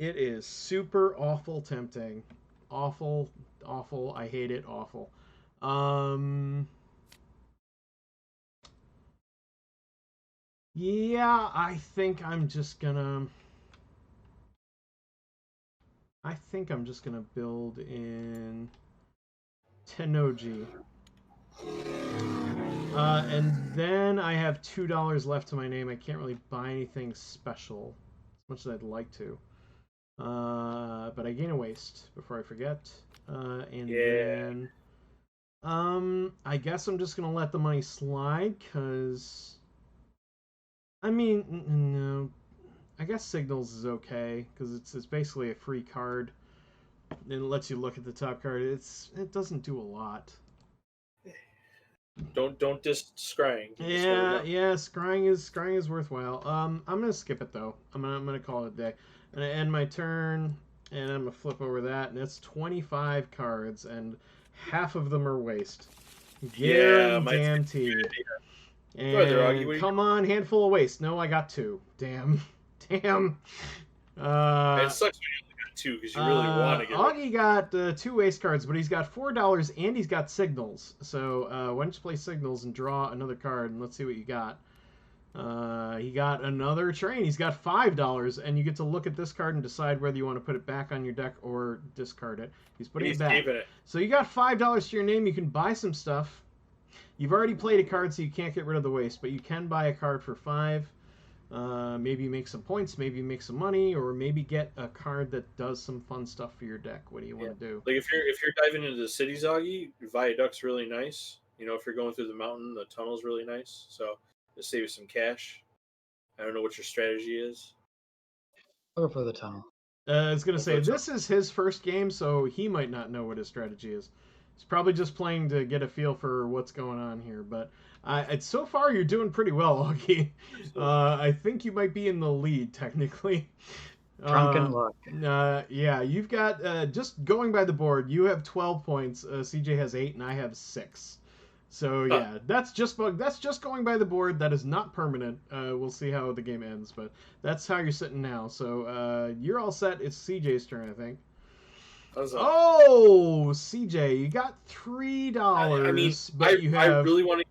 It is super awful tempting. Awful, awful. I hate it. Awful. Yeah, I think I'm just gonna build in Tennoji. And then I have $2 left to my name. I can't really buy anything special, as much as I'd like to. But I gain a waste before I forget. Then I guess I'm just gonna let the money slide, cause I mean, no, I guess Signals is okay, because it's basically a free card. And it lets you look at the top card. It doesn't do a lot. Don't diss scrying. Yeah, scrying is worthwhile. I'm gonna skip it though. I'm gonna call it a day. I'm gonna end my turn, and I'm gonna flip over that, and it's 25 cards, and half of them are waste. Guaranteed. And come on, handful of waste. No, I got 2. Damn. It sucks when you only got 2 because you really want to get. Augie got 2 waste cards, but he's got $4 and he's got Signals. So why don't you play Signals and draw another card, and let's see what you got. He got another train. He's got $5, and you get to look at this card and decide whether you want to put it back on your deck or discard it. He's putting it back. So you got $5 to your name. You can buy some stuff. You've already played a card, so you can't get rid of the waste, but you can buy a card for 5. Maybe make some points, maybe make some money, or maybe get a card that does some fun stuff for your deck. What do you want to do? Like if you're diving into the cities, Augie, Viaduct's really nice. You know, if you're going through the mountain, the tunnel's really nice. So to save you some cash. I don't know what your strategy is. I'll go for the tunnel. I was gonna say this is his first game, so he might not know what his strategy is. He's probably just playing to get a feel for what's going on here. But so far, you're doing pretty well, Augie. I think you might be in the lead, technically. Drunken luck. Yeah, you've got, just going by the board, you have 12 points. CJ has 8, and I have 6. So, yeah, that's just going by the board. That is not permanent. We'll see how the game ends, but that's how you're sitting now. So, you're all set. It's CJ's turn, I think. Oh, CJ, you got $3. I mean, but you have... I really want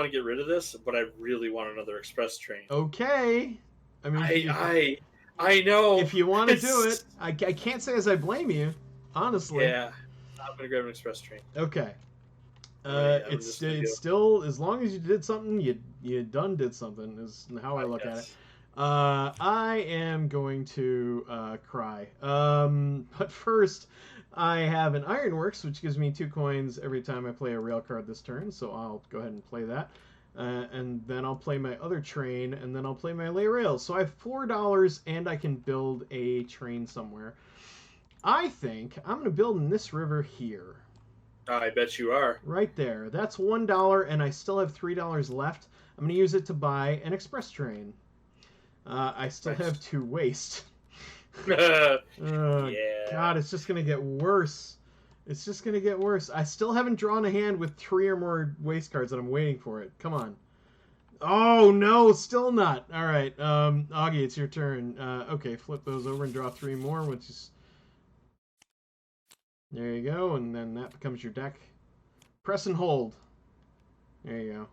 to get rid of this, but I really want another express train. Okay. I mean, I know. If you want to do it, I can't say as I blame you, honestly. Yeah, I'm gonna grab an express train. Okay. It's still, as long as you did something, you did something, is how I look at it. I am going to cry. But first, I have an Ironworks, which gives me 2 coins every time I play a rail card this turn, so I'll go ahead and play that. And then I'll play my other train, and then I'll play my lay rails. So I have $4, and I can build a train somewhere. I think I'm going to build in this river here. I bet you are. Right there. That's $1, and I still have $3 left. I'm going to use it to buy an express train. I still have 2 waste. Yeah. God, it's just going to get worse. It's just going to get worse. I still haven't drawn a hand with 3 or more waste cards, and I'm waiting for it. Come on. Oh, no, still not. All right, Augie, it's your turn. Okay, flip those over and draw 3 more, which is... There you go, and then that becomes your deck. Press and hold. There you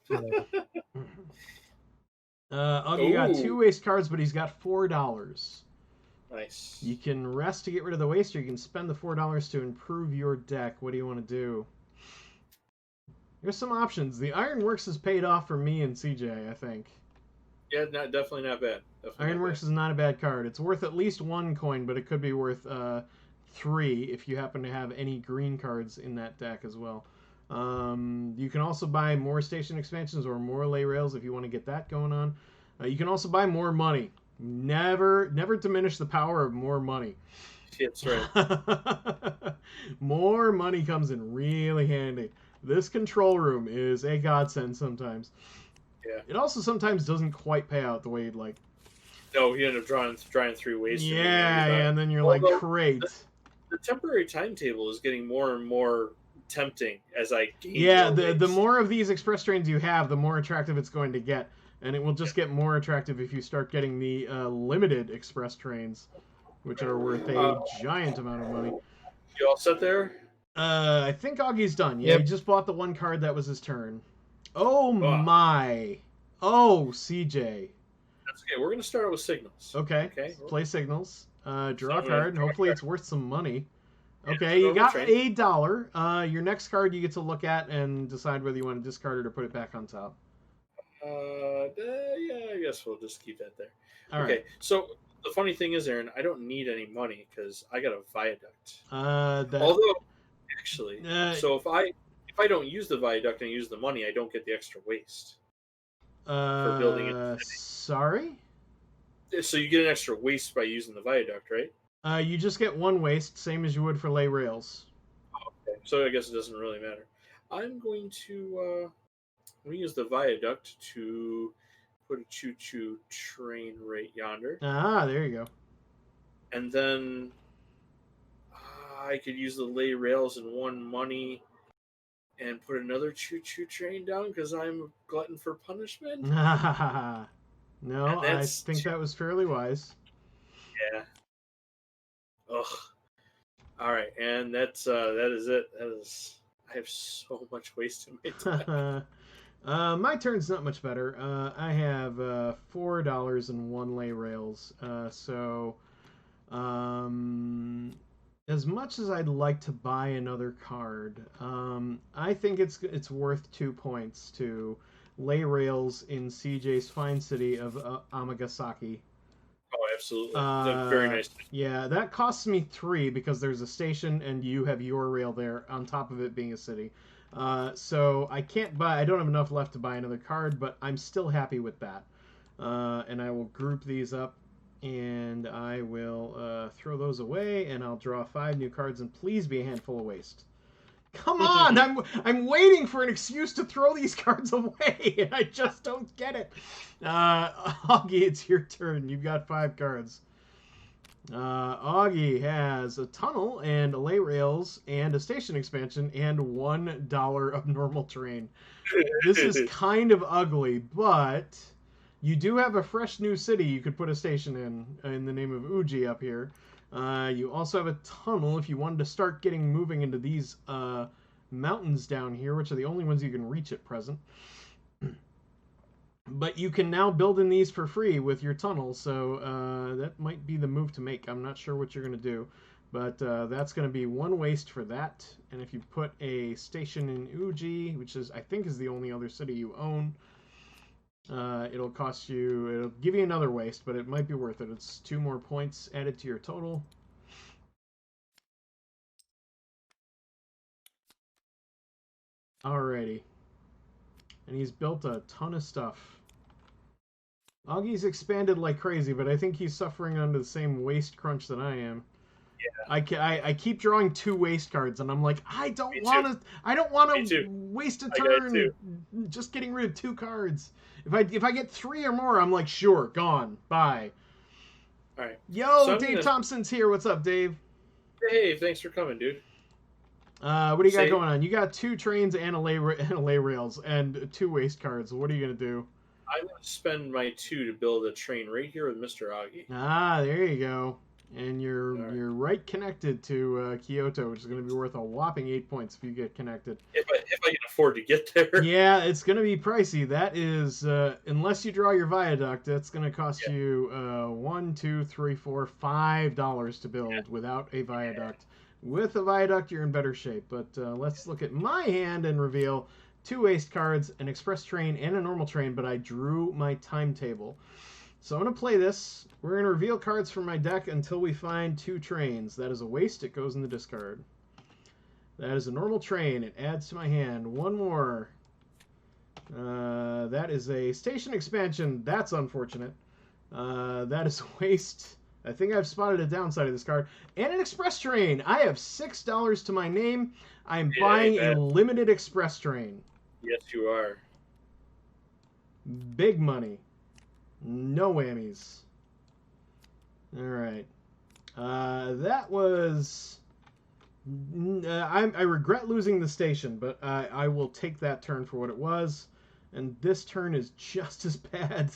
go. Augie got 2 waste cards, but he's got $4. Nice. You can rest to get rid of the waste, or you can spend the $4 to improve your deck. What do you want to do? Here's some options. The Ironworks has paid off for me and CJ, I think. Yeah, definitely not bad. Definitely Ironworks is not a bad card. It's worth at least 1 coin, but it could be worth 3 if you happen to have any green cards in that deck as well. You can also buy more station expansions or more lay rails if you want to get that going on. You can also buy more money. Never diminish the power of more money. That's right. More money comes in really handy. This control room is a godsend sometimes. Yeah. It also sometimes doesn't quite pay out the way you'd like. No, he ended up drawing 3 waste. Yeah, and then you're like, great. The temporary timetable is getting more and more tempting as I gain. Yeah, the more of these express trains you have, the more attractive it's going to get. And it will just get more attractive if you start getting the limited express trains, which are worth a giant amount of money. You all set there? I think Augie's done. Yeah, He just bought the 1 card that was his turn. Oh my. Oh, CJ. That's okay. We're going to start out with signals. Okay. Play signals. Draw a card. Hopefully it's worth some money. Okay, you got $1. Your next card you get to look at and decide whether you want to discard it or put it back on top. Yeah, I guess we'll just keep that there. All okay, right. So the funny thing is, Aaron, I don't need any money because I got a viaduct. That... Although, actually, so if I don't use the viaduct and use the money, I don't get the extra waste for building it. Sorry? So you get an extra waste by using the viaduct, right? You just get 1 waste, same as you would for lay rails. Okay, so I guess it doesn't really matter. I'm going to use the viaduct to put a choo-choo train right yonder. Ah, there you go. And then I could use the lay rails and 1 money and put another choo-choo train down because I'm a glutton for punishment. No, I think that was fairly wise. Yeah. Ugh. All right, and that is it. I have so much waste in my time. My turn's not much better. I have $4 and 1 lay rails. So, as much as I'd like to buy another card, I think it's worth 2 points to lay rails in CJ's fine city of Amagasaki. Oh, absolutely. That's very nice. Yeah, that costs me 3 because there's a station and you have your rail there on top of it being a city. So I can't buy. I don't have enough left to buy another card, but I'm still happy with that. And I will group these up, and I will throw those away, and I'll draw 5 new cards, and please be a handful of waste. Come on! I'm waiting for an excuse to throw these cards away, and I just don't get it. Augie, it's your turn. You've got 5 cards. Augie has a tunnel and lay rails and a station expansion and $1 of normal terrain. This is kind of ugly, but you do have a fresh new city you could put a station in the name of Augie up here. You also have a tunnel if you wanted to start moving into these mountains down here, which are the only ones you can reach at present. But you can now build in these for free with your tunnel, so that might be the move to make. I'm not sure what you're going to do, but that's going to be 1 waste for that. And if you put a station in Augie, which I think is the only other city you own, it'll give you another waste, but it might be worth it. It's 2 more points added to your total. Alrighty. And he's built a ton of stuff. Augie's expanded like crazy, but I think he's suffering under the same waste crunch that I am. Yeah. I keep drawing 2 waste cards, and I'm like, I don't want to waste a turn just getting rid of 2 cards. If I get 3 or more, I'm like, sure, gone, bye. All right. Yo, so Dave Thompson's here. What's up, Dave? Hey, thanks for coming, dude. What do you got going on? You got 2 trains and a lay rails and 2 waste cards. What are you gonna do? I'm gonna spend my 2 to build a train right here with Mr. Augie. Ah, there you go. And you're right connected to Kyoto, which is going to be worth a whopping 8 points if you get connected. If I can afford to get there. Yeah, it's going to be pricey. That is, unless you draw your viaduct, that's going to cost you $1, $2, $3, $4, $5 to build without a viaduct. With a viaduct, you're in better shape. But let's look at my hand and reveal 2 waste cards, an express train, and a normal train, but I drew my timetable. So I'm going to play this. We're going to reveal cards from my deck until we find 2 trains. That is a waste. It goes in the discard. That is a normal train. It adds to my hand. One more. That is a station expansion. That's unfortunate. That is a waste. I think I've spotted a downside of this card. And an express train. I have $6 to my name. I'm buying a limited express train. Yes, you are. Big money. No whammies. All right. That was... I regret losing the station, but I will take that turn for what it was. And this turn is just as bad.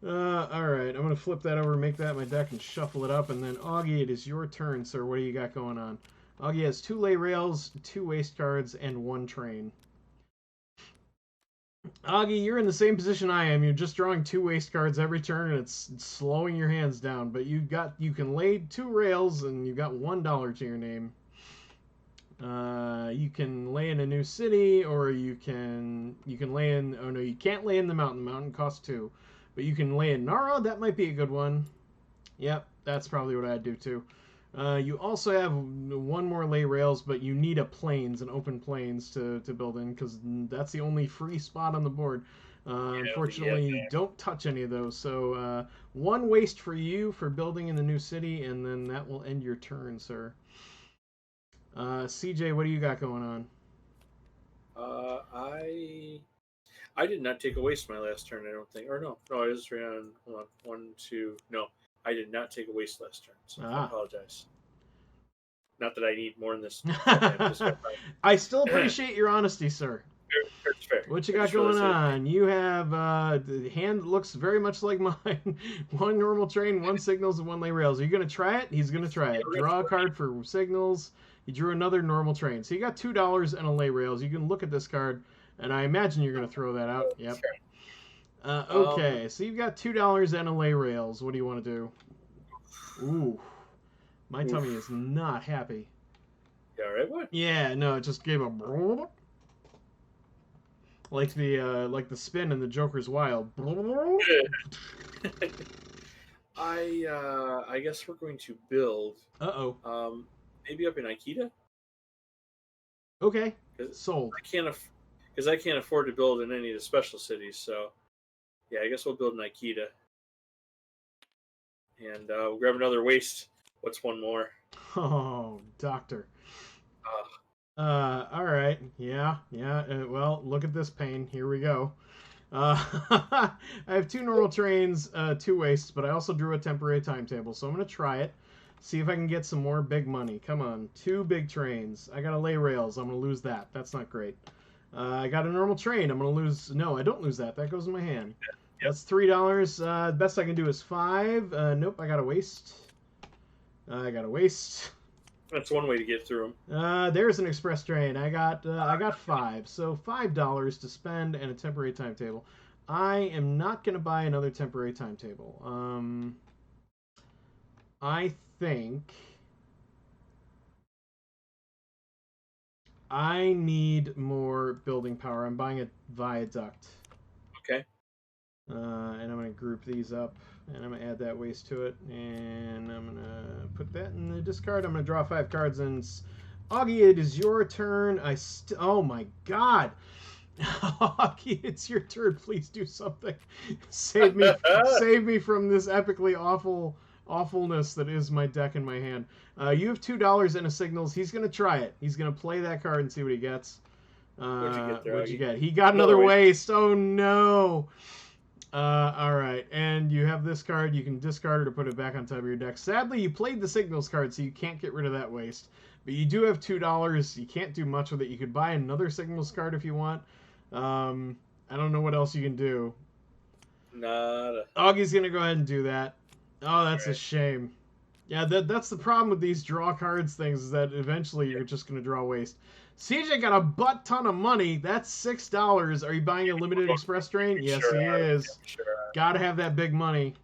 Alright, I'm going to flip that over, make that my deck, and shuffle it up. And then, Augie, it is your turn, sir. What do you got going on? Augie has 2 lay rails, 2 waste cards, and 1 train. Augie, you're in the same position I am. You're just drawing 2 waste cards every turn, and it's slowing your hands down. But you can lay 2 rails, and you've got $1 to your name. You can lay in a new city, or you can lay in... Oh, no, you can't lay in the mountain. The mountain costs 2. But you can lay in Nara. That might be a good one. Yep, that's probably what I'd do, too. You also have 1 more lay rails, but you need a plains, an open plains to build in, because that's the only free spot on the board. Unfortunately, you don't touch any of those. So 1 waste for you for building in the new city, and then that will end your turn, sir. CJ, what do you got going on? I did not take a waste my last turn, I don't think. Or no, I just ran, hold on, 1, 2, no. I did not take a waste last turn, so I apologize. Not that I need more than this. I still appreciate your honesty, sir. It's fair. What you got going on? You have the hand looks very much like mine. 1 normal train, 1 signals, and 1 lay rails. Are you going to try it? He's going to try it. Draw a card for signals. He drew another normal train. So you got $2 and a lay rails. You can look at this card, and I imagine you're going to throw that out. Yep. Okay, so you've got $2 and a lay rails. What do you want to do? Ooh. My tummy is not happy. You all right, what? Yeah, no, it just gave a... Like the spin in the Joker's Wild. I guess we're going to build. Maybe up in Aikida. Okay. Sold. Because I can't afford to build in any of the special cities. So, yeah, I guess we'll build in Aikida. And we'll grab another waste. What's 1 more? Oh, doctor. All right. Yeah. Well, look at this pain. Here we go. I have 2 normal trains, 2 wastes, but I also drew a temporary timetable, so I'm going to try it. See if I can get some more big money. Come on. 2 big trains. I got to lay rails. I'm going to lose that. That's not great. I got a normal train. I'm going to lose... No, I don't lose that. That goes in my hand. Yep. That's $3. The best I can do is 5. Nope, I got to waste. I got to waste. That's one way to get through them. There's an express train. I got 5. So $5 to spend and a temporary timetable. I am not going to buy another temporary timetable. I think I need more building power. I'm buying a viaduct. Okay. And I'm going to group these up, and I'm going to add that waste to it, and I'm going to put that in the discard. I'm going to draw 5 cards, and Augie, it is your turn. Oh my God. Augie, it's your turn. Please do something. Save me from this epically awfulness that is my deck in my hand. You have $2 and a signals. He's going to try it. He's going to play that card and see what he gets. What'd you get there, What'd you get? He got another waste. Oh, no. All right. And you have this card. You can discard it or put it back on top of your deck. Sadly, you played the signals card, so you can't get rid of that waste. But you do have $2. You can't do much with it. You could buy another signals card if you want. I don't know what else you can do. Nada. Augie's going to go ahead and do that. Oh, that's a shame. Yeah, that's the problem with these draw cards things, is that eventually you're just going to draw waste. CJ got a butt ton of money. That's $6. Are you buying a limited express train? Yes, he is. Gotta have that big money.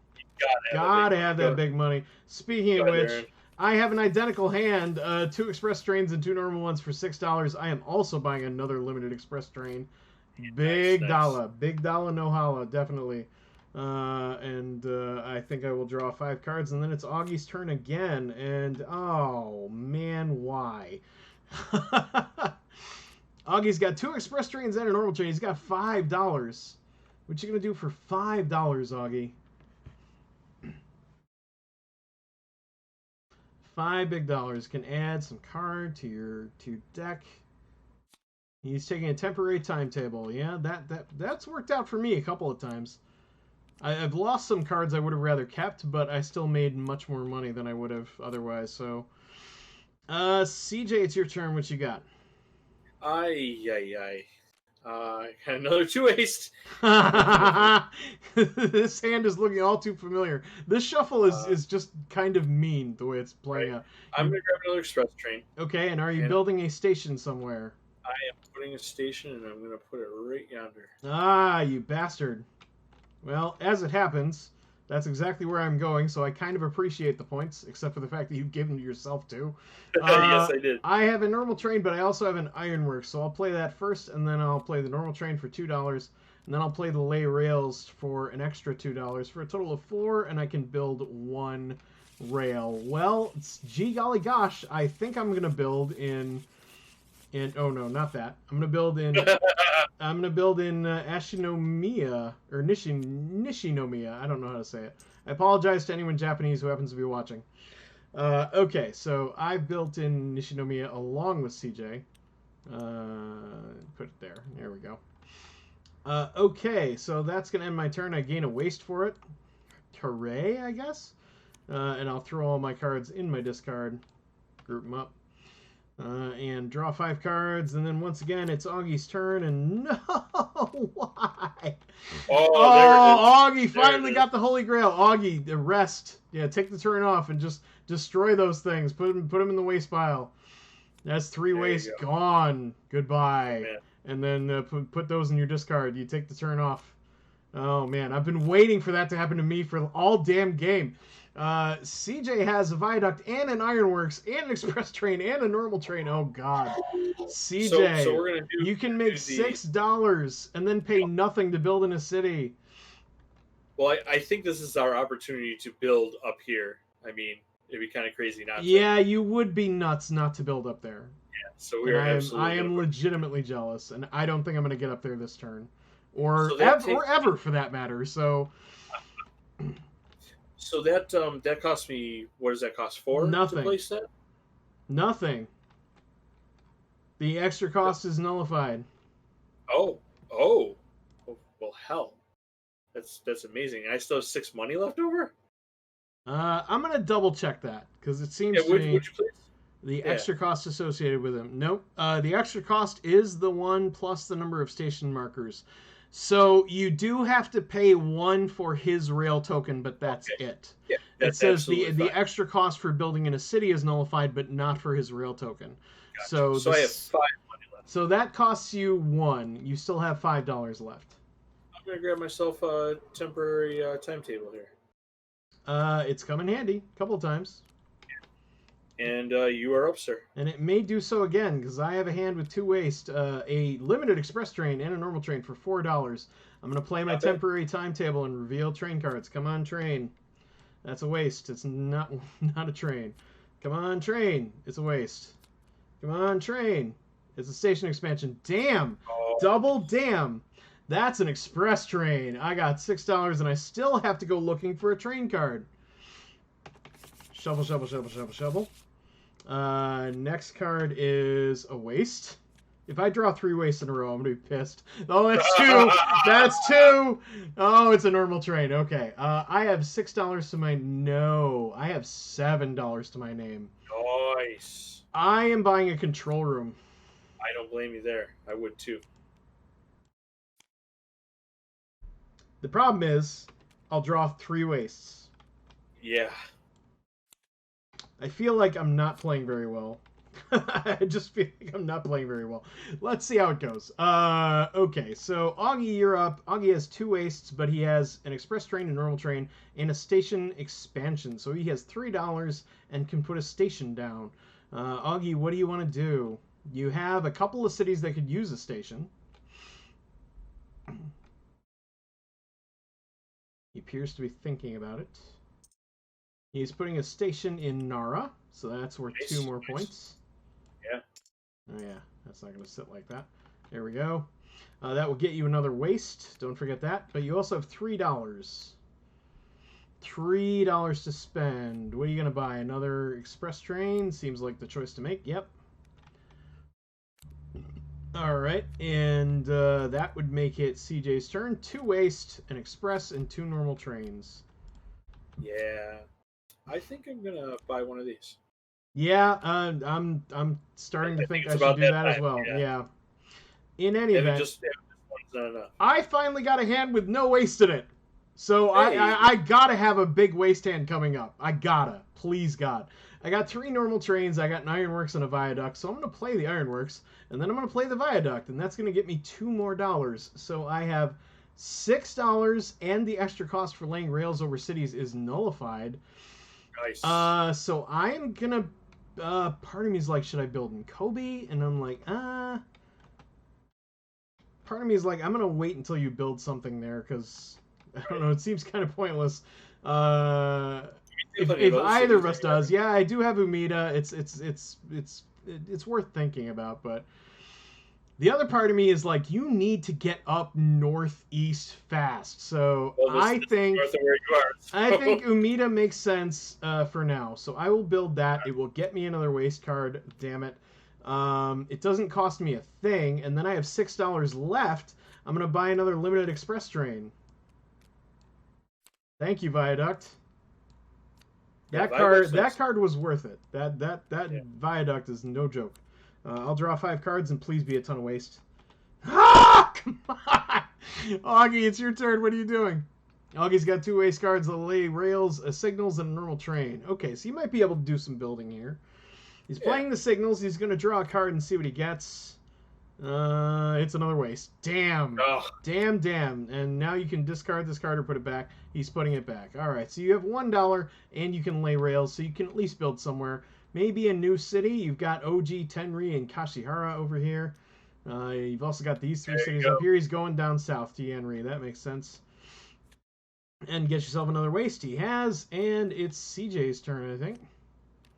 Gotta have that big money. Speaking of which, I have an identical hand, 2 express trains and 2 normal ones for $6. I am also buying another limited express train. Big Nice. dollar. Big dollar, no holla, definitely. I think I will draw 5 cards, and then it's Augie's turn again. And, oh, man, why? Augie's got 2 express trains and a normal train. He's got $5. What you going to do for $5, Augie? 5 big dollars. Can add some card to your deck. He's taking a temporary timetable. Yeah, that's worked out for me a couple of times. I've lost some cards I would have rather kept, but I still made much more money than I would have otherwise. So, CJ, it's your turn. What you got? Got another 2 waste. This hand is looking all too familiar. This shuffle is just kind of mean the way it's playing out. I'm going to grab another express train. Okay, and are you building a station somewhere? I am putting a station, and I'm going to put it right yonder. Ah, you bastard. Well, as it happens, that's exactly where I'm going, so I kind of appreciate the points, except for the fact that you've given yourself 2. Yes, I did. I have a normal train, but I also have an ironworks, so I'll play that first, and then I'll play the normal train for $2, and then I'll play the lay rails for an extra $2, for a total of 4, and I can build 1 rail. Well, gee golly gosh, I think I'm going to build in... oh no, not that. I'm gonna build in Ashinomiya or Nishinomiya. I don't know how to say it. I apologize to anyone Japanese who happens to be watching. Okay, so I built in Nishinomiya along with CJ. Put it there. There we go. Okay, so that's gonna end my turn. I gain a waste for it. Hooray, I guess. And I'll throw all my cards in my discard. Group them up. And draw 5 cards, and then once again it's Augie's turn, and no, why? Oh, Augie finally got the Holy Grail. Augie, the rest. Yeah, take the turn off and just destroy those things. Put them in the waste pile. That's 3 waste gone. Goodbye. Oh, and then put those in your discard. You take the turn off. Oh man, I've been waiting for that to happen to me for all damn game. CJ has a viaduct and an ironworks and an express train and a normal train. Oh god, CJ, so we're gonna you can make $6 and then pay nothing to build in a city. Well, I think this is our opportunity to build up here. I mean, it'd be kind of crazy not to. Yeah, you would be nuts not to build up there. Yeah, so we are absolutely. I am legitimately jealous, and I don't think I'm going to get up there this turn, or ever for that matter. So. So that cost me, what does that cost? 4 Nothing. To place that? Nothing. The extra cost is nullified. Oh, well, hell, that's amazing. I still have 6 money left over. I'm gonna double check that because it seems to me the extra cost associated with him. Nope. The extra cost is the 1 plus the number of station markers. So you do have to pay 1 for his rail token, but that's it. Yeah, it says the extra cost for building in a city is nullified, but not for his rail token. Gotcha. So I have 5 money left. So that costs you 1. You still have $5 left. I'm gonna grab myself a temporary timetable here. It's come in handy a couple of times. And you are up, sir. And it may do so again, because I have a hand with 2 waste, a limited express train and a normal train for $4. I'm going to play my temporary timetable and reveal train cards. Come on, train. That's a waste. It's not a train. Come on, train. It's a waste. Come on, train. It's a station expansion. Damn! Oh. Double damn! That's an express train. I got $6, and I still have to go looking for a train card. Shovel, shovel, shovel, shovel, shovel. Next card is a waste. If I draw 3 wastes in a row, I'm gonna be pissed. Oh, that's 2. That's 2. Oh, it's a normal train. Okay. I have $6 to my I have $7 to my name. Nice. I am buying a control room. I don't blame you there. I would too. The problem is, I'll draw 3 wastes. Yeah. I feel like I'm not playing very well. I just feel like I'm not playing very well. Let's see how it goes. Okay, so Augie, you're up. Augie has 2 wastes, but he has an express train, a normal train, and a station expansion. So he has $3 and can put a station down. Augie, what do you want to do? You have a couple of cities that could use a station. He appears to be thinking about it. He's putting a station in Nara, so that's worth 2 more points. Yeah. Oh yeah, that's not going to sit like that. There we go. That will get you another waste. Don't forget that. But you also have $3. $3 to spend. What are you going to buy? Another express train? Seems like the choice to make. Yep. All right, and that would make it CJ's turn. 2 waste, an express, and 2 normal trains. Yeah. I think I'm going to buy one of these. Yeah, I'm starting to think I should do that as well. Yeah. In any event, just one's not enough. I finally got a hand with no waste in it. So Hey. I gotta have a big waste hand coming up. I gotta. Please, God. I got 3 normal trains. I got an ironworks and a viaduct. So I'm going to play the ironworks, and then I'm going to play the viaduct, and that's going to get me $2 more. So I have $6, and the extra cost for laying rails over cities is nullified. Nice. So I'm gonna. Part of me is like, should I build in Kobe? And I'm like, Part of me is like, I'm gonna wait until you build something there, because I don't know. It seems kind of pointless. If either of us does, yeah, I do have Umida. It's worth thinking about, but. The other part of me is like, you need to get up northeast fast. So I think north of where you are, so. I think Umida makes sense for now. So I will build that. It will get me another waste card. Damn it. It doesn't cost me a thing, and then I have $6 left. I'm gonna buy another limited express train. Thank you, Viaduct. That card was worth it. That Viaduct is no joke. I'll draw 5 cards and please be a ton of waste. Ah! Come on! Augie, it's your turn. What are you doing? Augie's got 2 waste cards, a lay rails, a signals, and a normal train. Okay, so you might be able to do some building here. He's playing the signals. He's going to draw a card and see what he gets. It's another waste. Damn. Oh. Damn. And now you can discard this card or put it back. He's putting it back. All right, so you have $1 and you can lay rails, so you can at least build somewhere. Maybe a new city. You've got Oji, Tenri, and Kashihara over here. You've also got these 3 cities up here. He's going down south to Yanri. That makes sense. And get yourself another waste. He has, and it's CJ's turn, I think.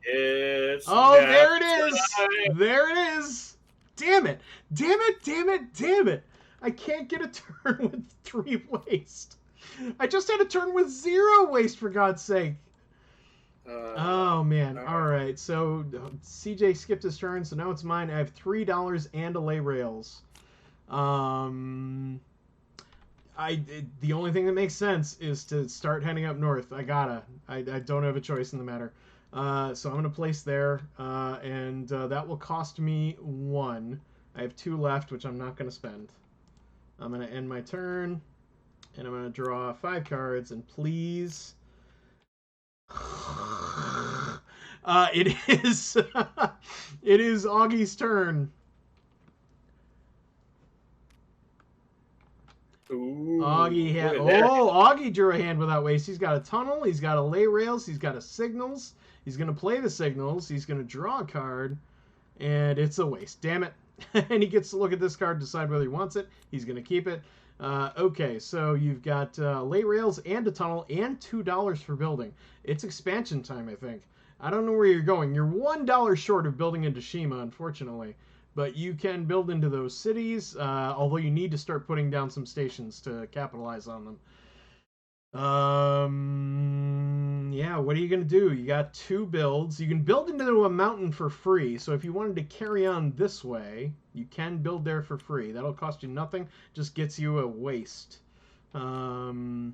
There it is! Time. There it is! Damn it! Damn it! I can't get a turn with 3 waste. I just had a turn with 0 waste, for God's sake. Oh man! All right, so CJ skipped his turn, so now it's mine. I have $3 and a lay rails. The only thing that makes sense is to start heading up north. I don't have a choice in the matter. So I'm gonna place there, and that will cost me 1. I have 2 left, which I'm not gonna spend. I'm gonna end my turn, and I'm gonna draw 5 cards, and please. It is Augie's turn. Ooh, Augie drew a hand without waste. He's got a tunnel, he's got a lay rails, he's got a signals. He's gonna play the signals, he's gonna draw a card, and it's a waste. Damn it. And he gets to look at this card, decide whether he wants it. He's gonna keep it. Okay, so you've got lay rails and a tunnel and $2 for building. It's expansion time, I think. I don't know where you're going. You're $1 short of building into Shima, unfortunately. But you can build into those cities, although you need to start putting down some stations to capitalize on them. Yeah, what are you going to do? You got 2 builds. You can build into a mountain for free. So if you wanted to carry on this way, you can build there for free. That'll cost you nothing. Just gets you a waste. And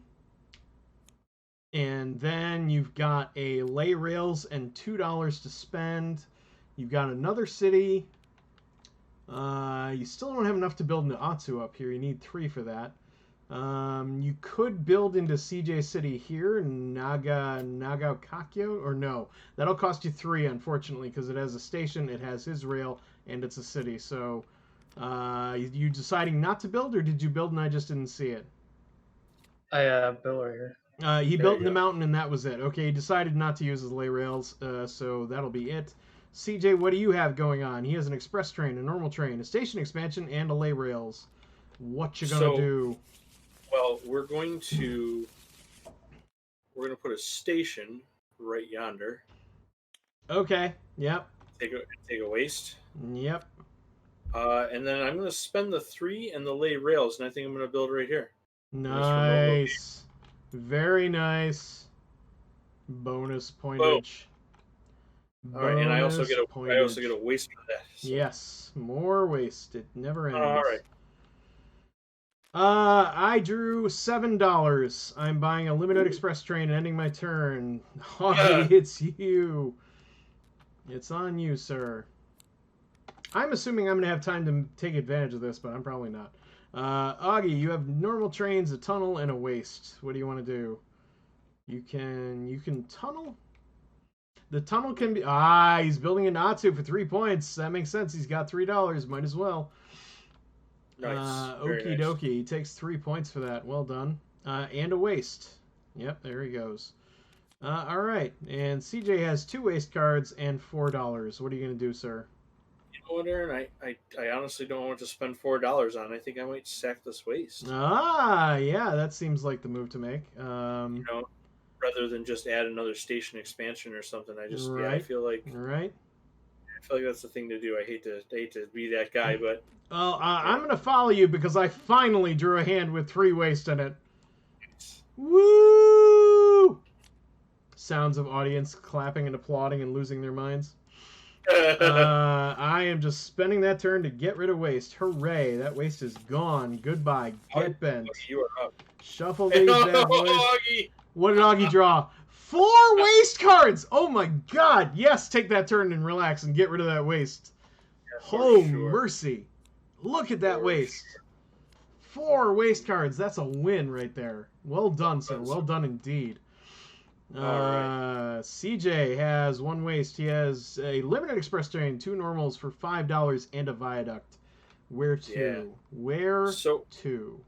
then you've got a lay rails and $2 to spend. You've got another city. You still don't have enough to build an Atsu up here. You need 3 for that. You could build into CJ City here, Nagaokakyo, or no. That'll cost you 3, unfortunately, because it has a station, it has his rail, and it's a city. So, you deciding not to build, or did you build and I just didn't see it? I built right here. He There built you in the go. mountain, and that was it. Okay, he decided not to use his lay rails, so that'll be it. CJ, what do you have going on? He has an express train, a normal train, a station expansion, and a lay rails. What you gonna So, do? well, we're going to put a station right yonder. Okay. Yep. Take a waste. Yep. And then I'm going to spend the 3 and the lay rails, and I think I'm going to build right here in this remote location. Nice. Very nice. Bonus Boom. pointage. All right, and I also get a pointage. waste for that. So. Yes, more waste. It never ends. All right. I drew $7. I'm buying a limited express train and ending my turn. Augie, it's you. It's on you, sir. I'm assuming I'm gonna have time to take advantage of this, but I'm probably not. Augie, you have normal trains, a tunnel, and a waste. What do you want to do? You can tunnel. The tunnel can be. He's building a Natsu for 3 points. That makes sense. He's got $3. Might as well. Nice. Okie dokie. He takes 3 points for that. Well done. And a waste. Yep, there he goes. All right. And CJ has 2 waste cards and $4. What are you going to do, sir? You know what, Aaron? I honestly don't want to spend $4 on. I think I might sack this waste. Yeah, that seems like the move to make. Rather than just add another station expansion or something. I just I feel like that's the thing to do. I hate to be that guy, but well, I'm gonna follow you because I finally drew a hand with 3 waste in it. Woo! Sounds of audience clapping and applauding and losing their minds. I am just spending that turn to get rid of waste. Hooray! That waste is gone. Goodbye. Get bent. You are up. Shuffle these bad boys. Augie. What did Augie draw? 4 waste cards! Oh my god! Yes, take that turn and relax and get rid of that waste. Oh, mercy. Look at that waste. 4 waste cards. That's a win right there. Well done, sir. Well done indeed. CJ has 1 waste. He has a limited express train, 2 normals for $5 and a viaduct. Where to? Yeah. Where to?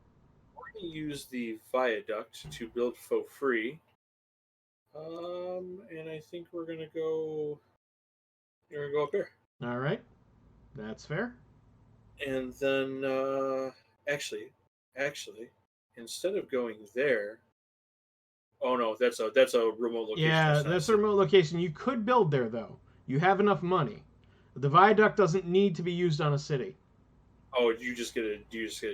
We're going to use the viaduct to build for free. And I think we're going to go up here. All right. That's fair. And then, actually, instead of going there, oh no, that's a remote location. Yeah, that's a remote location. You could build there though. You have enough money. The viaduct doesn't need to be used on a city. Oh, you just get a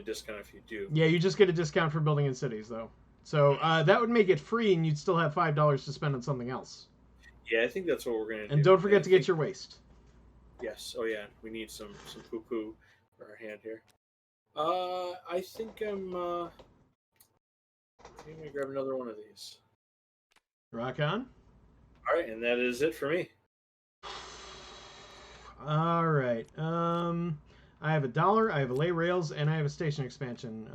discount if you do. Yeah, you just get a discount for building in cities though. So that would make it free, and you'd still have $5 to spend on something else. Yeah, I think that's what we're gonna do. And don't forget to get your waste. Yes. Oh yeah, we need some poo for our hand here. I think I'm gonna grab another one of these. Rock on. All right, and that is it for me. All right. I have $1. I have a lay rails, and I have a station expansion.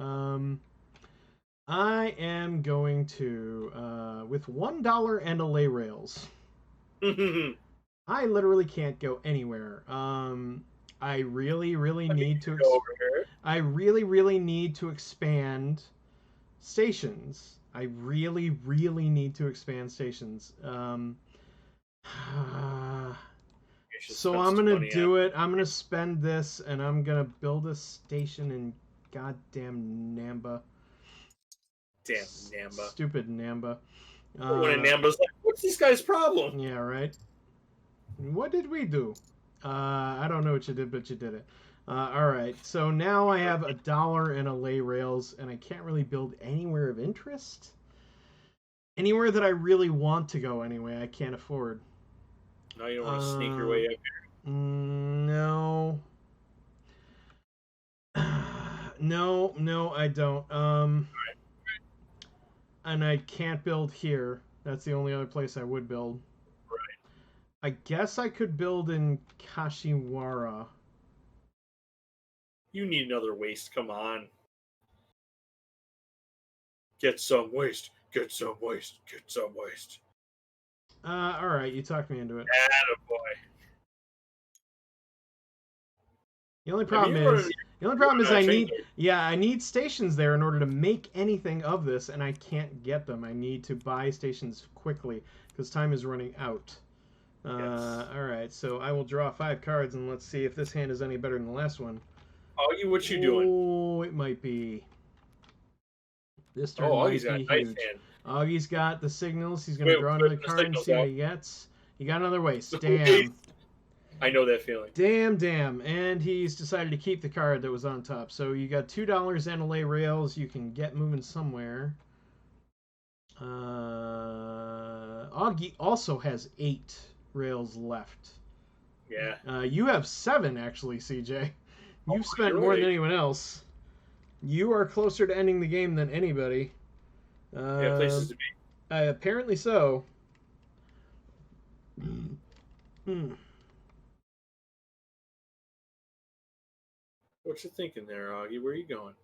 I am going to with $1 and a lay rails. I literally can't go anywhere. I really need to. I really need to expand stations. I really need to expand stations. So I'm gonna do it. I'm gonna spend this, and I'm gonna build a station in goddamn Namba. Damn Namba. Stupid Namba. When Namba's like, what's this guy's problem? Yeah, right. What did we do? I don't know what you did, but you did it. All right. So now I have $1 and a lay rails, and I can't really build anywhere of interest. Anywhere that I really want to go anyway, I can't afford. No, you don't want to sneak your way up here. No. No, I don't. And I can't build here. That's the only other place I would build. Right. I guess I could build in Kashiwara. You need another waste. Come on. Get some waste. Get some waste. Get some waste. All right, you talked me into it. Attaboy. The only problem is I need stations there in order to make anything of this, and I can't get them. I need to buy stations quickly because time is running out. Yes. All right, so I will draw 5 cards, and let's see if this hand is any better than the last one. Augie, what you doing? Oh, it might be. This turn Augie's might got be a nice huge. hand. Augie's got the signals. He's going to draw another card and see what he gets. He got another waste. Damn. Waste. I know that feeling. Damn. And he's decided to keep the card that was on top. So you got $2 and a lay rails. You can get moving somewhere. Augie also has 8 rails left. Yeah. You have 7, actually, CJ. You've spent more than anyone else. You are closer to ending the game than anybody. Yeah, places to be. Apparently so. What you thinking there, Augie? Where are you going?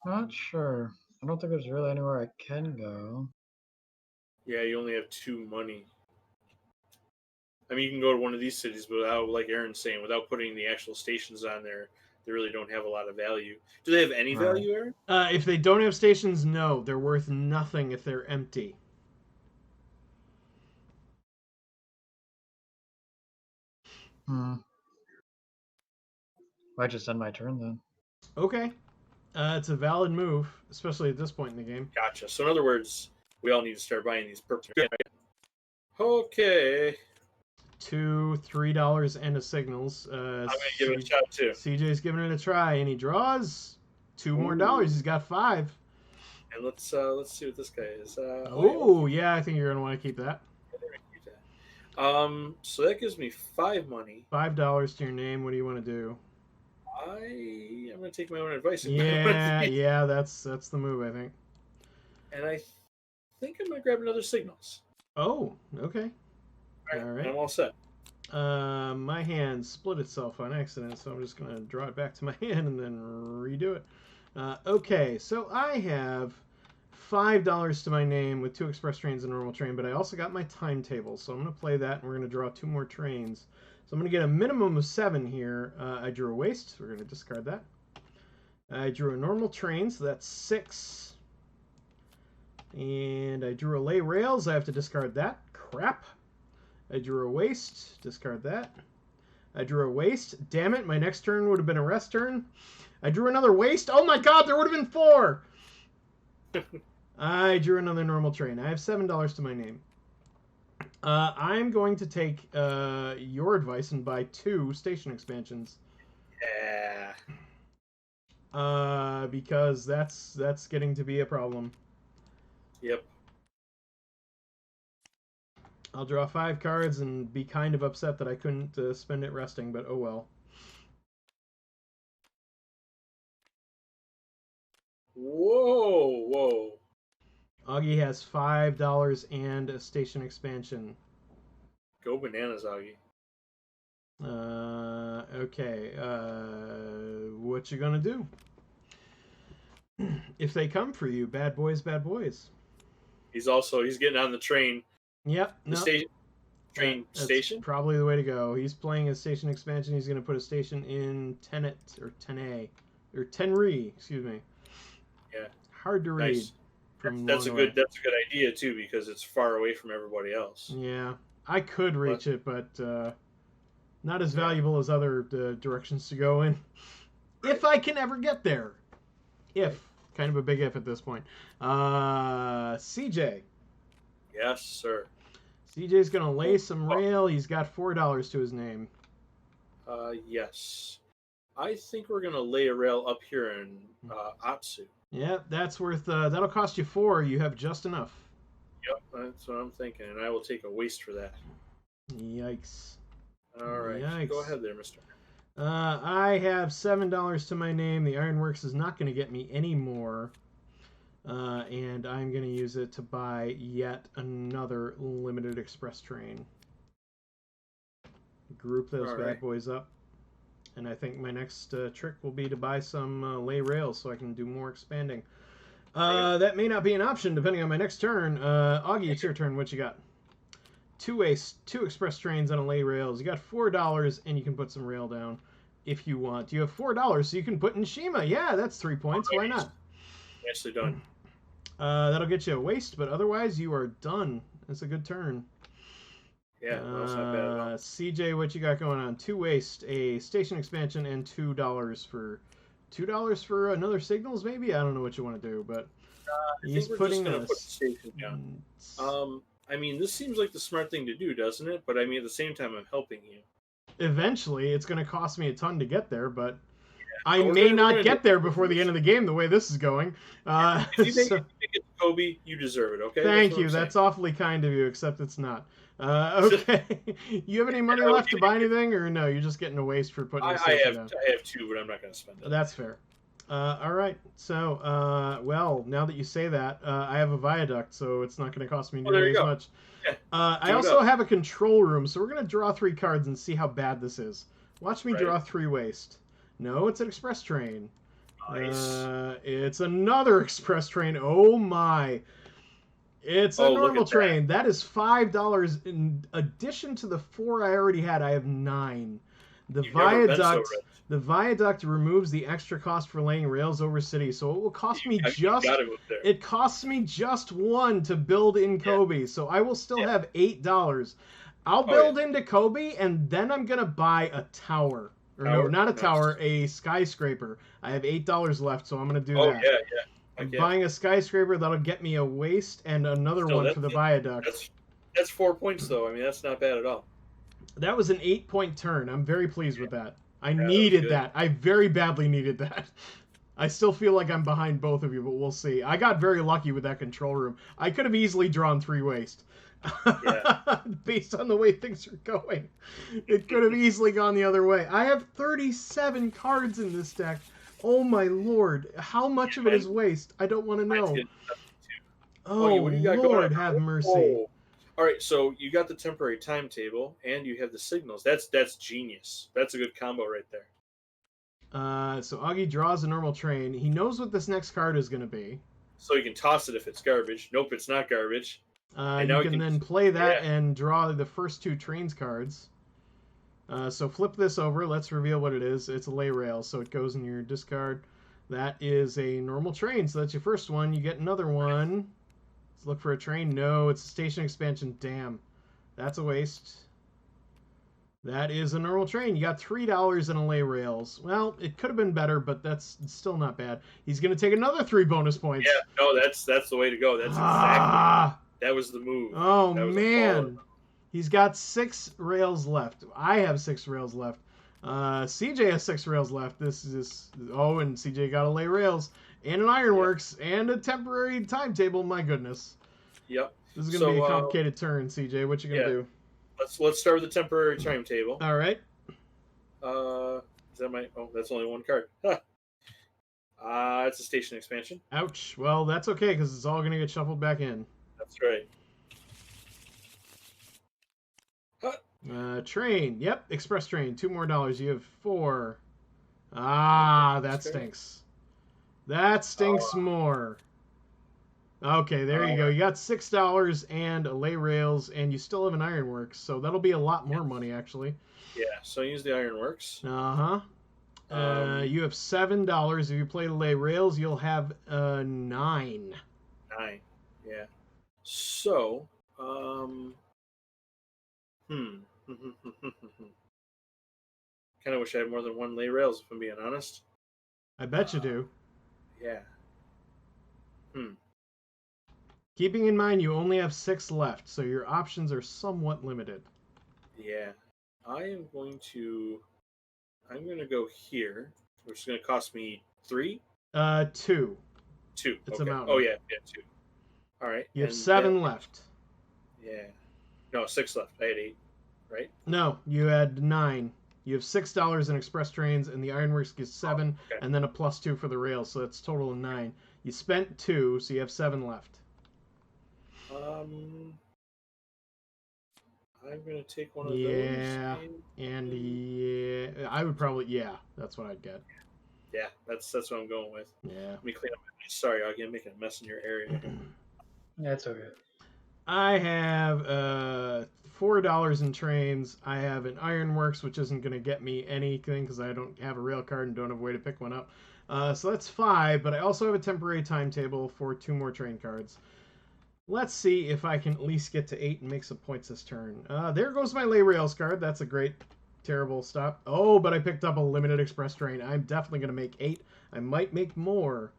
Not sure. I don't think there's really anywhere I can go. Yeah, you only have 2 money. I mean, you can go to one of these cities, but without, like Aaron's saying, without putting the actual stations on there, they really don't have a lot of value. Do they have any value, Aaron? If they don't have stations, no. They're worth nothing if they're empty. Might just end my turn then. Okay. It's a valid move, especially at this point in the game. Gotcha. So in other words, we all need to start buying these purple. Okay. $2, $3 and a signals. I'm gonna give it a shot too. CJ's giving it a try, and he draws $2 more dollars. He's got 5. And let's see what this guy is. Yeah, I think you're gonna want to keep that. Keep that. So that gives me 5 money. $5 to your name. What do you want to do? I'm gonna take my own advice. Yeah, that's the move, I think. And I think I'm gonna grab another signals. Oh, okay. All right. I'm all set. My hand split itself on accident, so I'm just going to draw it back to my hand and then redo it. Okay, so I have $5 to my name with 2 express trains and a normal train, but I also got my timetable, so I'm going to play that, and we're going to draw 2 more trains. So I'm going to get a minimum of 7 here. I drew a waste, so we're going to discard that. I drew a normal train, so that's 6. And I drew a lay rails. I have to discard that. Crap. I drew a waste. Discard that. I drew a waste. Damn it, my next turn would have been a rest turn. I drew another waste. Oh my god, there would have been 4! I drew another normal train. I have $7 to my name. I'm going to take your advice and buy 2 station expansions. Yeah. Because that's getting to be a problem. Yep. I'll draw 5 cards and be kind of upset that I couldn't spend it resting, but oh well. Whoa. Augie has $5 and a station expansion. Go bananas, Augie. Okay. What you gonna do? If they come for you, bad boys, bad boys. He's getting on the train. Yep. The station. Train station? Probably the way to go. He's playing a station expansion. He's going to put a station in Tenet, or Tenay, or Tenri, excuse me. Yeah. Hard to read. Nice. That's a good idea too, because it's far away from everybody else. Yeah. I could reach it, but not as valuable as other directions to go in. If I can ever get there. If. Kind of a big if at this point. CJ. Yes, sir. CJ's going to lay some rail. He's got $4 to his name. Yes. I think we're going to lay a rail up here in Atsu. Yeah, that's worth... that'll cost you 4. You have just enough. Yep, that's what I'm thinking. And I will take a waste for that. Yikes. All right. Yikes. Go ahead there, mister. I have $7 to my name. The Ironworks is not going to get me any more. And I'm going to use it to buy yet another limited express train. Group those bad boys up. And I think my next trick will be to buy some lay rails so I can do more expanding. That may not be an option depending on my next turn. Augie, it's your turn. What you got? 2 waste, 2 express trains on a lay rails. You got $4, and you can put some rail down if you want. You have $4, so you can put in Shima. Yeah, that's 3 points. Why not? Nicely done. That'll get you a waste, but otherwise you are done. That's a good turn. Yeah, that's not bad at all. CJ, what you got going on? 2 waste, a station expansion, and $2 for another signals. Maybe I don't know what you want to do, but he's putting put the station down. I mean, this seems like the smart thing to do, doesn't it? But I mean, at the same time, I'm helping you. Eventually, it's going to cost me a ton to get there, but I may not get there before the end of the game the way this is going. If you make it Kobe, you deserve it, okay? Thank you. That's awfully kind of you, except it's not. Okay. You have any money left to buy anything, or no? You're just getting a waste for putting the station down? I have 2, but I'm not going to spend it. That's fair. All right. So, well, now that you say that, I have a viaduct, so it's not going to cost me nearly as much. Yeah. I also have a control room, so we're going to draw 3 cards and see how bad this is. Watch me draw 3 waste. No, it's an express train. Nice. It's another express train. Oh my. It's a normal train. That is $5 in addition to the 4 I already had. I have 9. The viaduct removes the extra cost for laying rails over cities, so it will cost me it costs me just 1 to build in Kobe. So I will still have $8. I'll build into Kobe, and then I'm gonna buy a tower. Or no, not a tower, a skyscraper. I have $8 left, so I'm gonna do that. I'm buying a skyscraper that'll get me a waste and another one for the viaduct. That's 4 points, though. I mean, that's not bad at all. That was an 8-point turn. I'm very pleased with that. I needed that. I very badly needed that. I still feel like I'm behind both of you, but we'll see. I got very lucky with that control room. I could have easily drawn 3 waste. Based on the way things are going. It could have easily gone the other way. I have 37 cards in this deck. Oh my lord. How much of it is waste? I don't want to know. Oh, Lord have mercy. All right, so you got the temporary timetable, and you have the signals. That's genius. That's a good combo right there. So Augie draws a normal train. He knows what this next card is going to be. So you can toss it if it's garbage. Nope, it's not garbage. You can then play that and draw the first 2 trains cards. So flip this over. Let's reveal what it is. It's a lay rail, so it goes in your discard. That is a normal train, so that's your first one. You get another one. Let's look for a train. No, it's a station expansion. Damn. That's a waste. That is a normal train. You got $3 in a lay rails. Well, it could have been better, but that's still not bad. He's going to take another 3 bonus points. Yeah, no, that's the way to go. That's exactly. That was the move. Oh, man. He's got 6 rails left. I have 6 rails left. CJ has 6 rails left. This is... Oh, and CJ got a lay rails. And an ironworks. And a temporary timetable. My goodness. Yep. This is going to be a complicated turn, CJ. What you going to do? Let's start with the temporary timetable. All right. Is that my... Oh, that's only 1 card. It's a station expansion. Ouch. Well, that's okay, because it's all going to get shuffled back in. That's right. Train. Yep, express train. $2 more. You have 4. Ah, that stinks. That stinks more. Okay, there you go. You got $6 and a lay rails, and you still have an ironworks, so that'll be a lot more money, actually. Yeah, so use the ironworks. You have $7. If you play the lay rails, you'll have 9. 9. Yeah. So, kind of wish I had more than 1 lay rails, if I'm being honest. I bet you do. Yeah. Keeping in mind you only have 6 left, so your options are somewhat limited. Yeah. I'm going to go here, which is going to cost me 3? 2. 2. It's okay. a mountain. Oh, yeah, 2. All right. You have 7 left. Yeah. No, 6 left. I had 8, right? No, you had 9. You have $6 in express trains, and the ironworks gives 7, and then a +2 for the rails, so that's total of 9. You spent 2, so you have 7 left. I'm gonna take one of those. Yeah, I would probably. Yeah, that's what I'd get. Yeah, that's what I'm going with. Yeah. Let me clean up. Sorry, Augie, I'm making a mess in your area. That's okay. I have $4 in trains. I have an ironworks, which isn't going to get me anything because I don't have a rail card and don't have a way to pick one up. So that's 5, but I also have a temporary timetable for 2 more train cards. Let's see if I can at least get to 8 and make some points this turn. There goes my lay rails card. That's a great, terrible stop. Oh, but I picked up a limited express train. I'm definitely going to make 8. I might make more.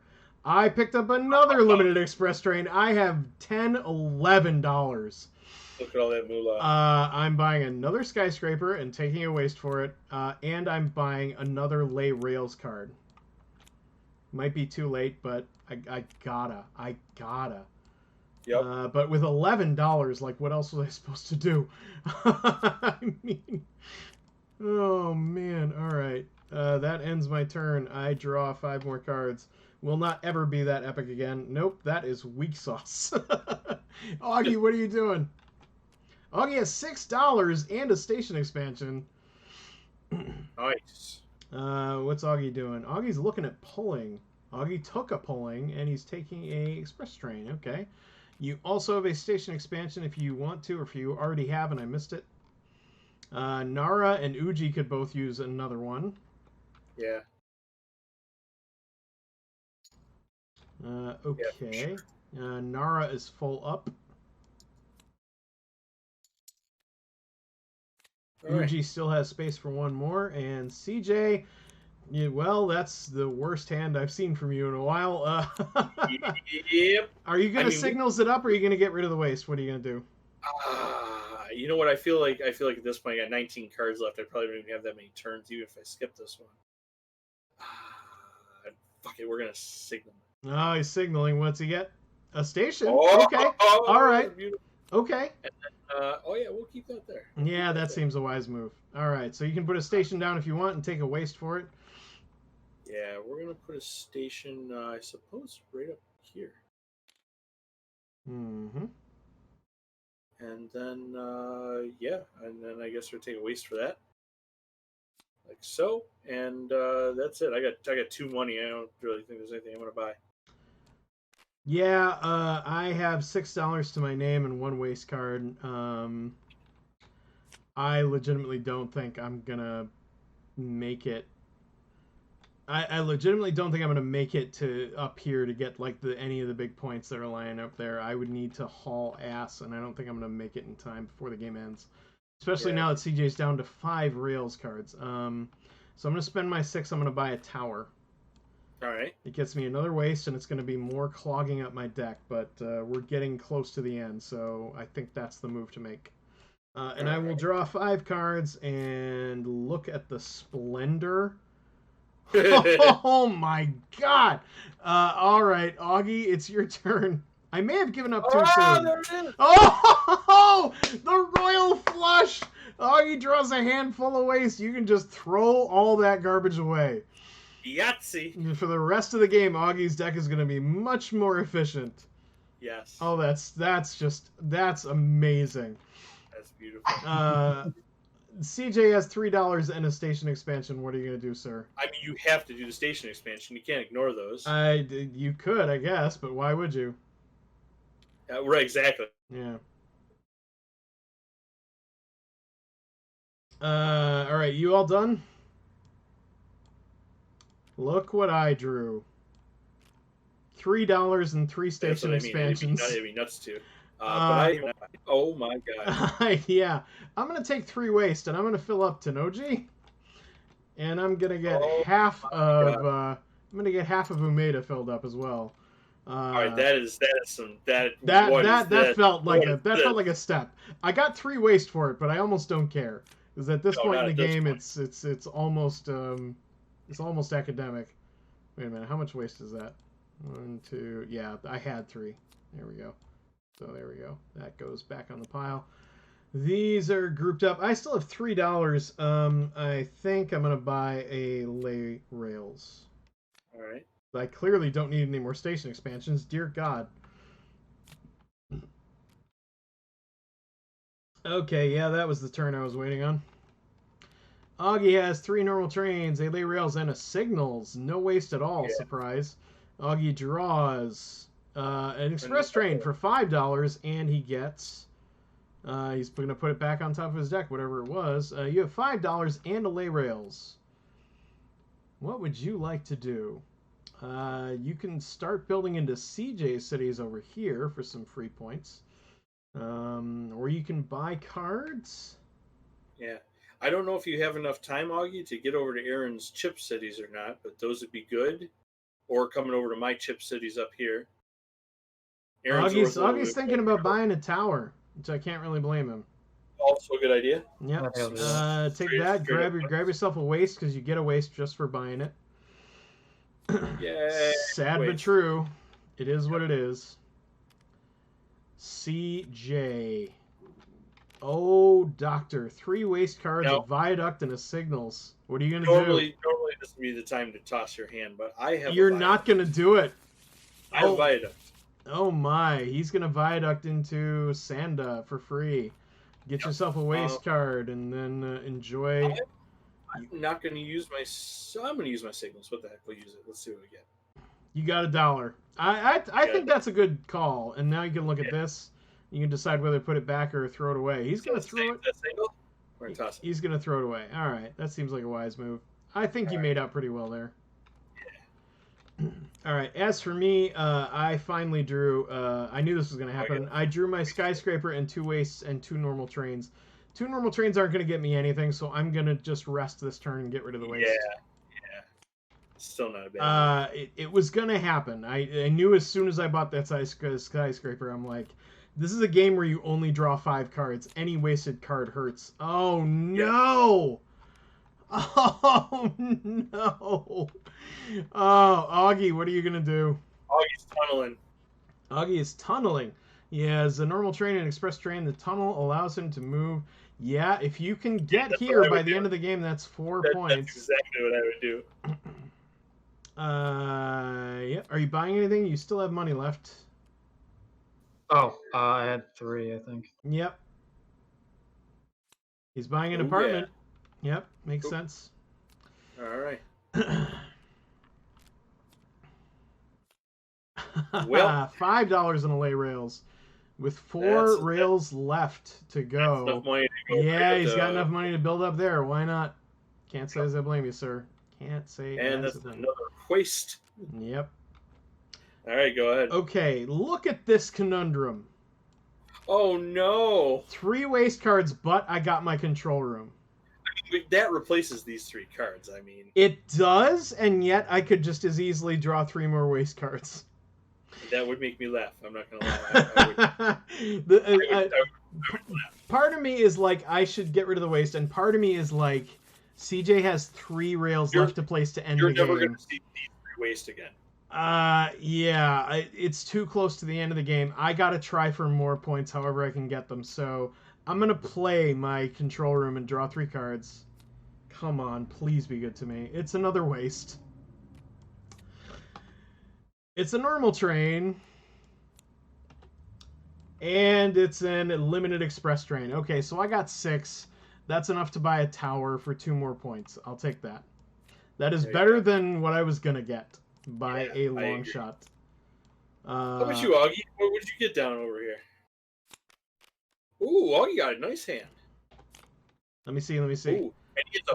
I picked up another limited express train. I have $11. Look at all that moolah. I'm buying another skyscraper and taking a waste for it. And I'm buying another lay rails card. Might be too late, but I gotta. Yep. But with $11, like, what else was I supposed to do? I mean, oh man. All right. That ends my turn. I draw 5 more cards. Will not ever be that epic again. Nope, that is weak sauce. Augie, what are you doing? Augie has $6 and a station expansion. Nice. What's Augie doing? Augie's looking at pulling. Augie took a pulling, and he's taking a express train. Okay. You also have a station expansion if you want to, or if you already have and I missed it. Nara and Uji could both use another one. Yeah. Okay. Nara is full up. Uji still has space for one more, and CJ, well, that's the worst hand I've seen from you in a while. Yep. Are you gonna signals it up, or are you gonna get rid of the waste? What are you gonna do? You know what? I feel like at this point I got 19 cards left. I probably don't even have that many turns, even if I skip this one. Fuck it, we're gonna signal. Oh, he's signaling. What's he get? A station. Okay. All right. Beautiful. Okay. And then, oh yeah, we'll keep that there. Yeah, that seems a wise move. All right, so you can put a station down if you want and take a waste for it. Yeah, we're gonna put a station, I suppose, right up here. Mm-hmm. And then, yeah, and then I guess we'll take a waste for that, like so. And that's it. I got 2 money. I don't really think there's anything I'm gonna buy. Yeah, I have $6 to my name and 1 waste card. I legitimately don't think I'm gonna make it. I legitimately don't think I'm gonna make it to up here to get like any of the big points that are lying up there. I would need to haul ass, and I don't think I'm gonna make it in time before the game ends. Especially now that CJ's down to 5 rails cards. So I'm gonna spend my 6. I'm gonna buy a tower. All right. It gets me another waste, and it's going to be more clogging up my deck, but we're getting close to the end, so I think that's the move to make. And I will draw 5 cards and look at the Splendor. Oh my god! All right, Augie, it's your turn. I may have given up too soon. There it is. Oh, the Royal Flush! Augie draws a handful of waste. You can just throw all that garbage away. Yahtzee. For the rest of the game, Augie's deck is going to be much more efficient. Yes. Oh, that's amazing. That's beautiful. CJ has $3 and a station expansion. What are you going to do, sir? I mean, you have to do the station expansion. You can't ignore those. You could, I guess, but why would you? Right, exactly. Yeah. All right, you all done? Look what I drew. $3 and 3 station expansions. It'd be nuts too. Oh my god. Yeah, I'm gonna take 3 waste, and I'm gonna fill up Tenoji, and I'm gonna get half of. I'm gonna get half of Umeda filled up as well. All right, that felt like a step. I got 3 waste for it, but I almost don't care because at this point in the game, it's almost academic. Wait a minute, how much waste is that? 1, 2, yeah, I had 3. There we go. So there we go. That goes back on the pile. These are grouped up. I still have $3. I think I'm gonna buy a lay rails. All right. I clearly don't need any more station expansions. Dear God. Okay, yeah, that was the turn I was waiting on. Augie has 3 normal trains, a lay rails, and a signals. No waste at all, surprise. Augie draws an express train for $5, and he gets... he's going to put it back on top of his deck, whatever it was. You have $5 and a lay rails. What would you like to do? You can start building into CJ cities over here for some free points. Or you can buy cards. Yeah. I don't know if you have enough time, Augie, to get over to Aaron's chip cities or not, but those would be good. Or coming over to my chip cities up here. Augie's thinking about buying a tower, which I can't really blame him. Also a good idea. Yep. Take that. Grab yourself a waste because you get a waste just for buying it. Yeah. Sad but true. It is what it is. CJ. Oh, Doctor. 3 waste cards, a viaduct, and a signals. What are you gonna do? Normally this would be the time to toss your hand, but I have. You're not gonna do it. I have a viaduct. Oh my! He's gonna viaduct into Sanda for free. Get yourself a waste card and then enjoy. I'm not going to use my. I'm going to use my signals. What the heck? We'll use it. Let's see what we get. You got $1. I think that's a good call. And now you can look at this. You can decide whether to put it back or throw it away. He's going to throw it. We're gonna toss it. He's going to throw it away. All right, that seems like a wise move. I think you made out pretty well there. Yeah. All right. As for me, I finally drew. I knew this was going to happen. I drew my skyscraper and 2 wastes and 2 normal trains. 2 normal trains aren't going to get me anything, so I'm going to just rest this turn and get rid of the waste. Yeah. Still not a bad. It was going to happen. I knew as soon as I bought that skyscraper, I'm like, this is a game where you only draw 5 cards. Any wasted card hurts. Oh no! Yeah. Oh no! Oh, Augie, what are you gonna do? Augie's tunneling. Augie is tunneling. He has a normal train and express train. The tunnel allows him to move. Yeah, if you can get here by the end of the game, that's 4 points. That's exactly what I would do. Yeah. Are you buying anything? You still have money left. Oh, I had 3, I think. Yep. He's buying an apartment. Yeah. Yep, makes sense. All right. Well, $5 in a lay rails, with 4 rails left to go. Enough money to go he's got enough money to build up there. Why not? Can't say as I blame you, sir. Can't say. And that's another waste. Yep. All right, go ahead. Okay, look at this conundrum. Oh no! 3 waste cards, but I got my control room. I mean, that replaces these 3 cards. I mean, it does, and yet I could just as easily draw 3 more waste cards. That would make me laugh. I'm not gonna lie. Part of me is like, I should get rid of the waste, and part of me is like, CJ has 3 rails left to place to end the game. You're never gonna see these 3 waste again. Yeah, it's too close to the end of the game. I gotta try for more points however I can get them, so I'm gonna play my control room and draw 3 cards. Come on, please be good to me. It's another waste. It's a normal train. And it's an limited express train. Okay, so I got 6. That's enough to buy a tower for 2 more points. I'll take that. That is better than what I was gonna get by a long shot. How about you, Augie? What did you get down over here? Ooh, Augie got a nice hand. Let me see. Ooh, and he gets a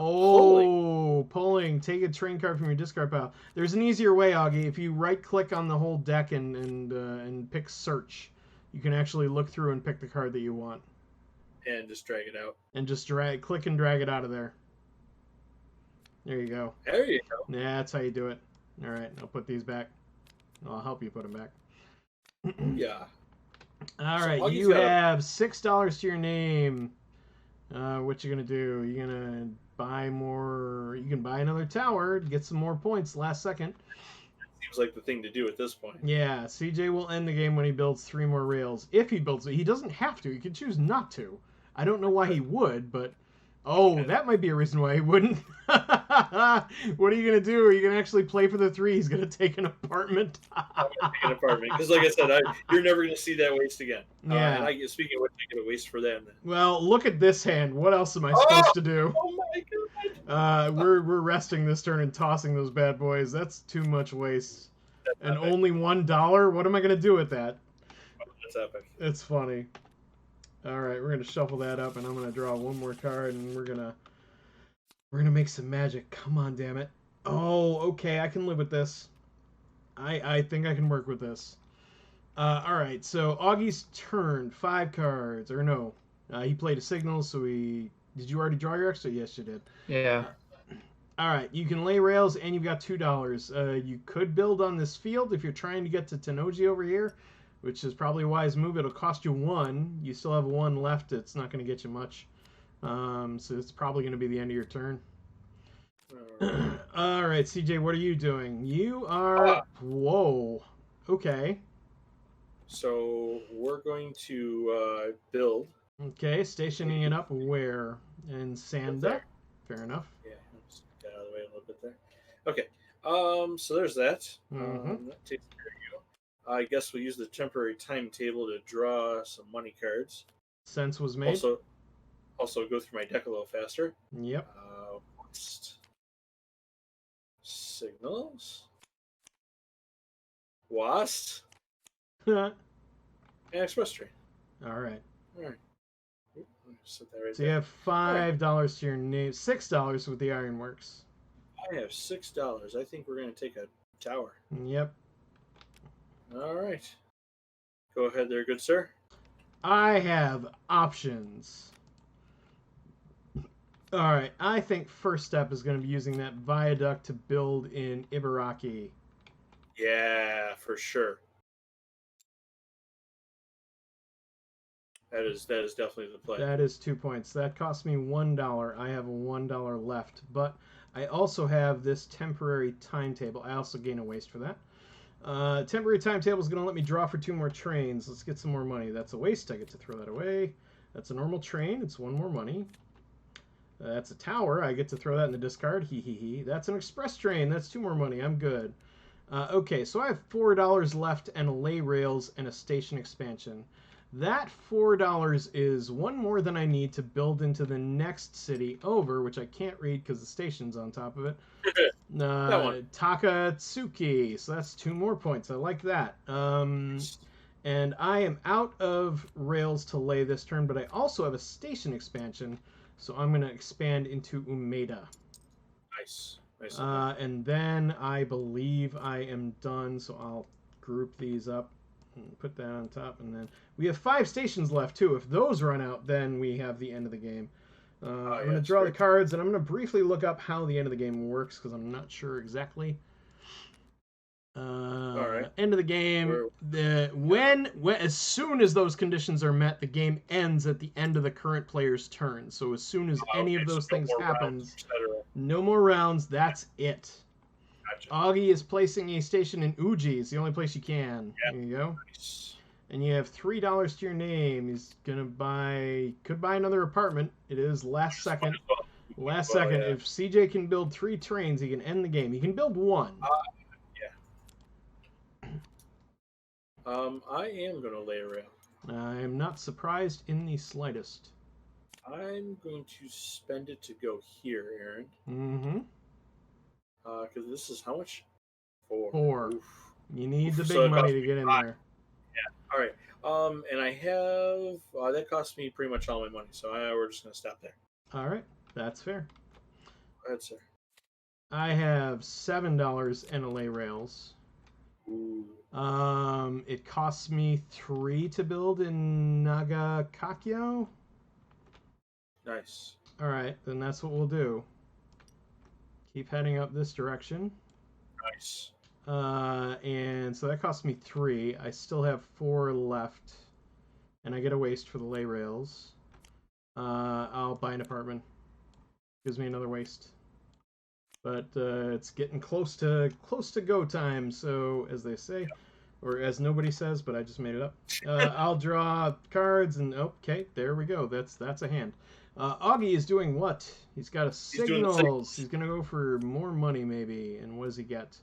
pulling. Take a train card from your discard pile. There's an easier way, Augie. If you right-click on the whole deck and pick search, you can actually look through and pick the card that you want. And just drag it out. And just click and drag it out of there. There you go. There you go. Yeah, that's how you do it. All right, I'll put these back. I'll help you put them back. Yeah. All right, you have $6 to your name. What you gonna do? You gonna buy more? You can buy another tower, get some more points last second. Seems like the thing to do at this point. Yeah, CJ will end the game when he builds 3 more rails. If he builds it, he doesn't have to. He can choose not to. I don't know why he would, but that might be a reason why he wouldn't. What are you gonna do? Are you gonna actually play for the 3? He's gonna take an apartment. I'm gonna take an apartment because, like I said, you're never gonna see that waste again. Yeah. And speaking of which, I get a waste for them. Then. Well, look at this hand. What else am I supposed to do? Oh my god! We're resting this turn and tossing those bad boys. That's too much waste. And epic. only $1? What am I going to do with that? That's epic. It's funny. All right, we're going to shuffle that up, and I'm going to draw one more card, and we're going to make some magic. Come on, damn it. Oh, okay, I can live with this. I think I can work with this. All right, so Augie's turn. 5 cards. Or no, he played a signal, so he... Did you already draw your extra? Yes, you did. Yeah. All right, you can lay rails, and you've got $2. You could build on this field if you're trying to get to Tenoji over here, which is probably a wise move. It'll cost you 1. You still have 1 left. It's not going to get you much. So it's probably going to be the end of your turn. All right, CJ, what are you doing? You are... Whoa. Okay. So we're going to build. Okay, stationing it up where? In Sanda? Fair enough. Yeah, just get out of the way a little bit there. Okay. So there's that. That takes care of you. I guess we'll use the temporary timetable to draw some money cards. Sense was made. Also go through my deck a little faster. Yep. Signals. Wasp. All And express train. right. All right. Set that right So there. you have $5 to your name, $6 with the Ironworks. I have $6. I think we're going to take a tower. Yep. All right. Go ahead there, good sir. I have options. All right. I think first step is going to be using that viaduct to build in Ibaraki. Yeah, for sure. That is definitely the play. That is 2 points. That cost me $1. I have $1 left, but I also have this temporary timetable. I also gain a waste for that. Temporary timetable is going to let me draw for 2 more trains. Let's get some more money. That's a waste. I get to throw that away. That's a normal train. It's 1 more money. That's a tower. I get to throw that in the discard. Hee hee hee. That's an express train. That's 2 more money. I'm good. Okay, so I have $4 left and a lay rails and a station expansion. That $4 is 1 more than I need to build into the next city over, which I can't read because the station's on top of it. Takatsuki. So that's 2 more points. I like that. And I am out of rails to lay this turn, but I also have a station expansion, so I'm going to expand into Umeda. Nice. And then I believe I am done, so I'll group these up and put that on top, and then we have 5 stations left too. If those run out, then we have the end of the game. I'm going to draw the cards, and I'm going to briefly look up how the end of the game works because I'm not sure exactly. All right. End of the game. When as soon as those conditions are met, the game ends at the end of the current player's turn. So as soon as any of those things happens, no more rounds. That's it. Gotcha. Augie is placing a station in Uji. It's the only place you can. Yep. There you go. Nice. And you have $3 to your name. He's gonna could buy another apartment. It is last second. Last second. Yeah. If CJ can build 3 trains, he can end the game. He can build 1. I am gonna lay a rail. I'm not surprised in the slightest. I'm going to spend it to go here, Aaron. Mm-hmm. Because this is how much? 4. 4. Oof. You need the big money to get in there. Yeah. All right. And I have that cost me pretty much all my money, so we're just gonna stop there. All right, that's fair. Go ahead, sir. I have $7 and a lay rails. Ooh. It costs me 3 to build in Nagakakyo. Nice. All right, then that's what we'll do. Keep heading up this direction. Nice. And so that cost me 3. I still have 4 left, and I get a waste for the lay rails. I'll buy an apartment. Gives me another waste. But it's getting close to go time. So as they say, or as nobody says, but I just made it up. I'll draw cards, and okay, there we go. That's a hand. Augie is doing what? He's got a signals. He's gonna go for more money maybe. And what does he get?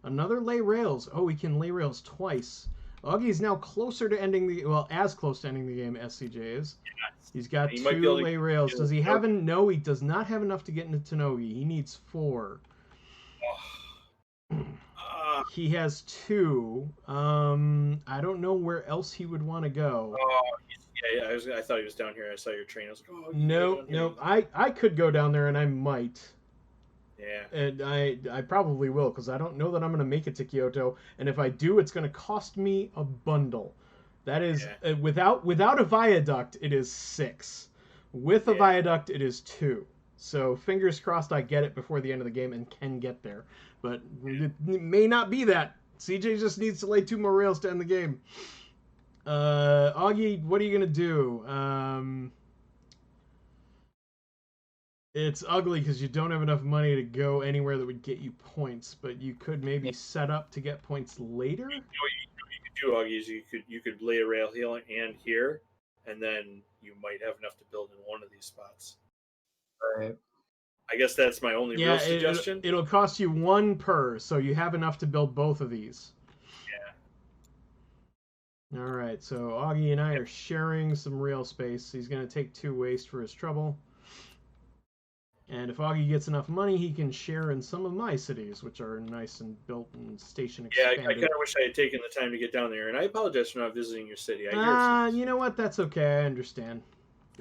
Another lay rails. Oh, he can lay rails twice. Augie's now closer to ending the as close to ending the game as CJ is. Yes. He's got He might be 2 able to lay get rails. Does he nope. have an? No, he does not have enough to get into Tanogi. He needs 4. He has 2. I don't know where else he would want to go. Yeah. I thought he was down here. I saw your train. I was like, oh, No. I could go down there and I might. Yeah. And I probably will because I don't know that I'm going to make it to Kyoto. And if I do, it's going to cost me a bundle. That is without a viaduct, it is 6. With a viaduct, it is 2. So fingers crossed I get it before the end of the game and can get there. But it may not be that. CJ just needs to lay 2 more rails to end the game. Augie, what are you going to do? It's ugly because you don't have enough money to go anywhere that would get you points, but you could maybe set up to get points later. You could do, Augie, is you could lay a rail here and here, and then you might have enough to build in one of these spots. Right. I guess that's my only real suggestion. It'll cost you 1 per, so you have enough to build both of these. Yeah. All right, so Augie and I are sharing some rail space. He's going to take 2 waste for his trouble. And if Augie gets enough money, he can share in some of my cities, which are nice and built and station expanded. Yeah, I kind of wish I had taken the time to get down there, and I apologize for not visiting your city. You know what? That's okay. I understand.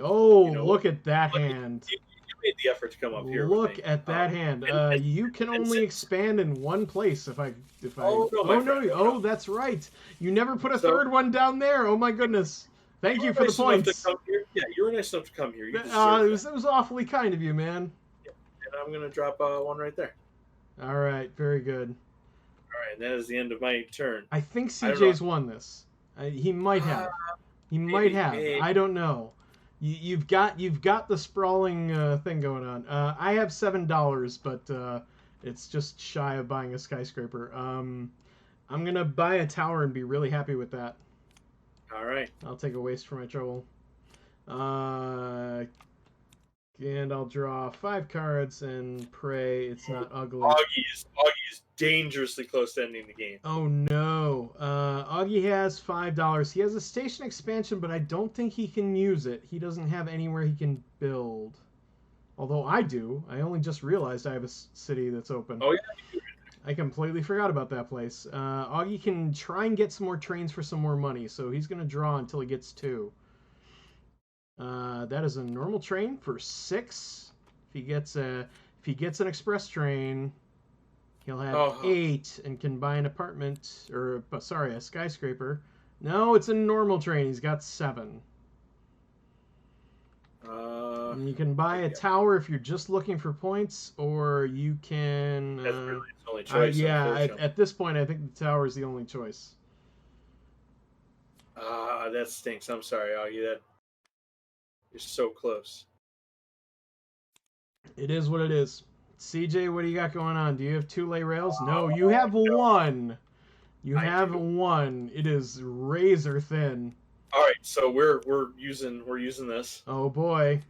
Oh, look at that hand. You made the effort to come up here. Look at that hand. You can only expand in one place if I. Oh no! Oh, that's right. You never put a third one down there. Oh my goodness. Thank you for the points. Yeah, you were nice enough to come here. It was awfully kind of you, man. Yeah. And I'm gonna drop one right there. All right, very good. All right, and that is the end of my turn. I think CJ's won this. He might have. He might have. I don't know. You've got the sprawling thing going on. I have $7, but it's just shy of buying a skyscraper. I'm gonna buy a tower and be really happy with that. All right. I'll take a waste for my trouble. And I'll draw 5 cards and pray it's not ugly. Augie is dangerously close to ending the game. Oh no. Augie has $5. He has a station expansion, but I don't think he can use it. He doesn't have anywhere he can build. Although I do. I only just realized I have a city that's open. Oh yeah. I completely forgot about that place. Augie can try and get some more trains for some more money, so he's going to draw until he gets 2. That is a normal train for 6. If he gets an express train, he'll have 8 and can buy an apartment a skyscraper. No, it's a normal train. He's got 7. And you can buy a tower if you're just looking for points, or you can. That's really his only choice. At this point, I think the tower is the only choice. That stinks. I'm sorry, Augie. That you're so close. It is what it is. CJ, what do you got going on? Do you have 2 lay rails? No, you have 1. You have 1. It is razor thin. All right, so we're using this. Oh boy.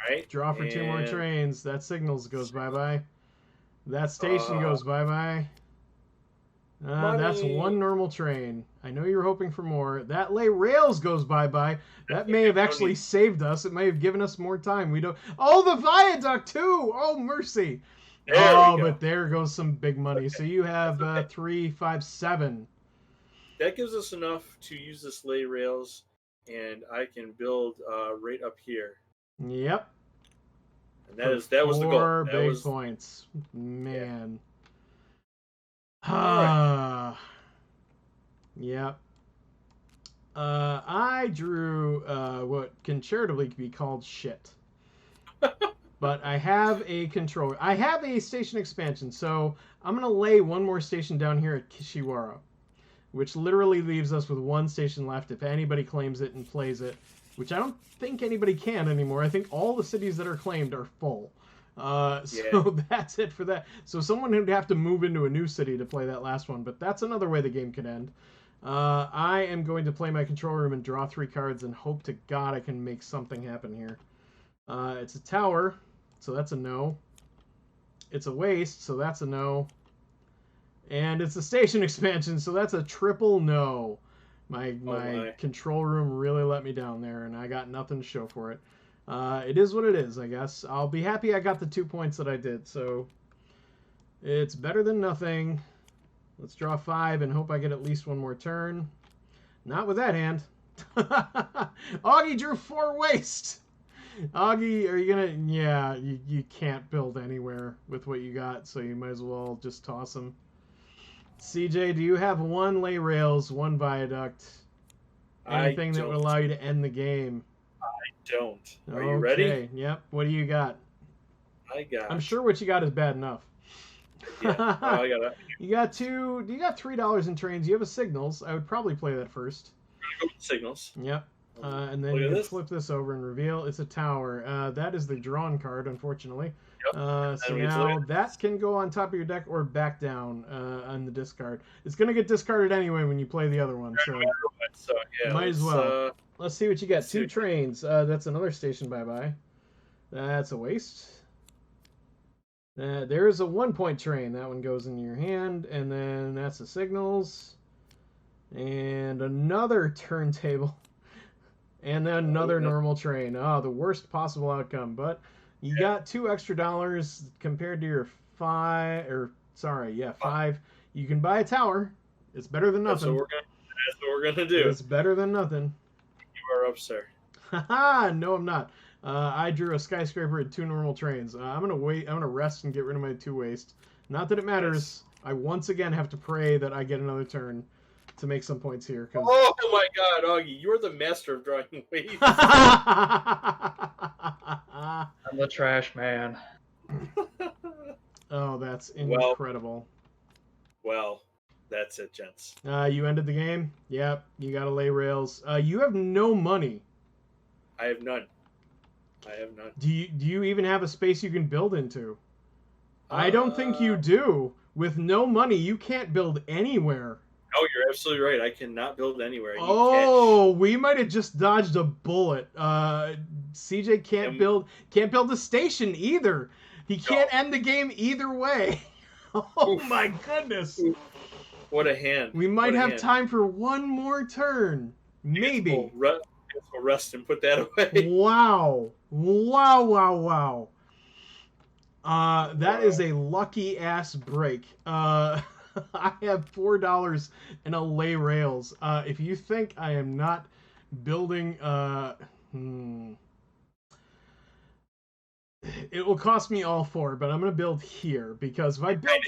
All right. Draw for 2 more trains. That signals goes bye-bye. That station goes bye-bye. That's 1 normal train. I know you're hoping for more. That lay rails goes bye-bye. That may have actually saved us. It may have given us more time. We don't. Oh, the viaduct too. Oh, mercy. But there goes some big money. Okay. So you have 3, 5, 7. That gives us enough to use this lay rails, and I can build right up here. Yep. And that was the goal. 4 big points, man. Right. Yep. I drew what can charitably be called shit. But I have a controller. I have a station expansion, so I'm going to lay 1 more station down here at Kishiwara, which literally leaves us with 1 station left if anybody claims it and plays it, which I don't think anybody can anymore. I think all the cities that are claimed are full. So that's it for that. So someone would have to move into a new city to play that last one, but that's another way the game could end. I am going to play my control room and draw 3 cards and hope to God I can make something happen here. It's a tower, so that's a no. It's a waste, so that's a no. And it's a station expansion, so that's a triple no. My control room really let me down there, and I got nothing to show for it. It is what it is, I guess. I'll be happy I got the 2 points that I did, so it's better than nothing. Let's draw 5 and hope I get at least one more turn. Not with that hand. Augie drew 4 waste. Augie, are you gonna... Yeah, you can't build anywhere with what you got, so you might as well just toss them. CJ, do you have 1 lay rails, 1 viaduct? Anything that would allow you to end the game? I don't. Are you ready? Yep. What do you got? I'm sure what you got is bad enough. Yeah. I got it. You got $3 in trains. You have a signals. I would probably play that first. Go with signals. Yep. And then you flip this over and reveal it's a tower. That is the drawn card, unfortunately. Yep. So now that can go on top of your deck or back down on the discard. It's going to get discarded anyway when you play the other one. So yeah, might as well. Let's see what you get. 2 trains. That's another station bye-bye. That's a waste. There's a 1-point train. That one goes in your hand. And then that's the signals. And another turntable. And then another normal train. Oh, the worst possible outcome. But you got $2 extra compared to your 5. 5. You can buy a tower. It's better than nothing. That's what we're gonna do. It's better than nothing. You are up, sir. Haha, no, I'm not. I drew a skyscraper and 2 normal trains. I'm gonna wait. I'm gonna rest and get rid of my 2 waste. Not that it matters. I once again have to pray that I get another turn to make some points here. Oh my God, Augie, you're the master of drawing waste. I'm the trash man. Oh, that's incredible. Well, that's it, gents. You ended the game? Yep, you gotta lay rails. You have no money. I have none. Do you even have a space you can build into? I don't think you do. With no money, you can't build anywhere. Oh, you're absolutely right. I cannot build anywhere. We might have just dodged a bullet. CJ can't build a station either. He can't end the game either way. Oh my goodness. What a hand. We might have time for 1 more turn. Maybe. We'll rest and put that away. Wow. That is a lucky ass break. I have $4 and a lay rails. If you think I am not building, it will cost me all 4, but I'm gonna build here because if I built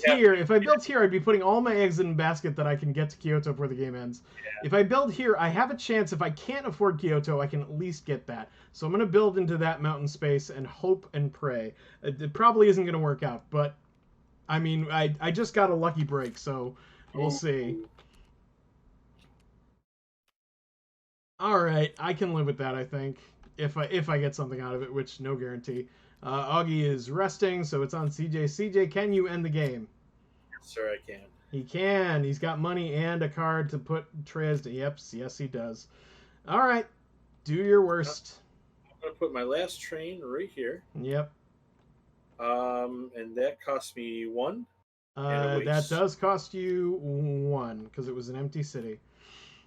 here, I'd be putting all my eggs in a basket that I can get to Kyoto before the game ends. Yeah. If I build here, I have a chance. If I can't afford Kyoto, I can at least get that. So I'm gonna build into that mountain space and hope and pray. It probably isn't gonna work out, but I mean, I just got a lucky break, so we'll see. All right, I can live with that, I think, if I get something out of it, which no guarantee. Augie is resting, so it's on CJ. CJ, can you end the game? Yes, sir, I can. He can. He's got money and a card to put Trez to. Yep, yes, he does. All right, do your worst. I'm going to put my last train right here. Yep. And that cost me 1. That does cost you 1 because it was an empty city.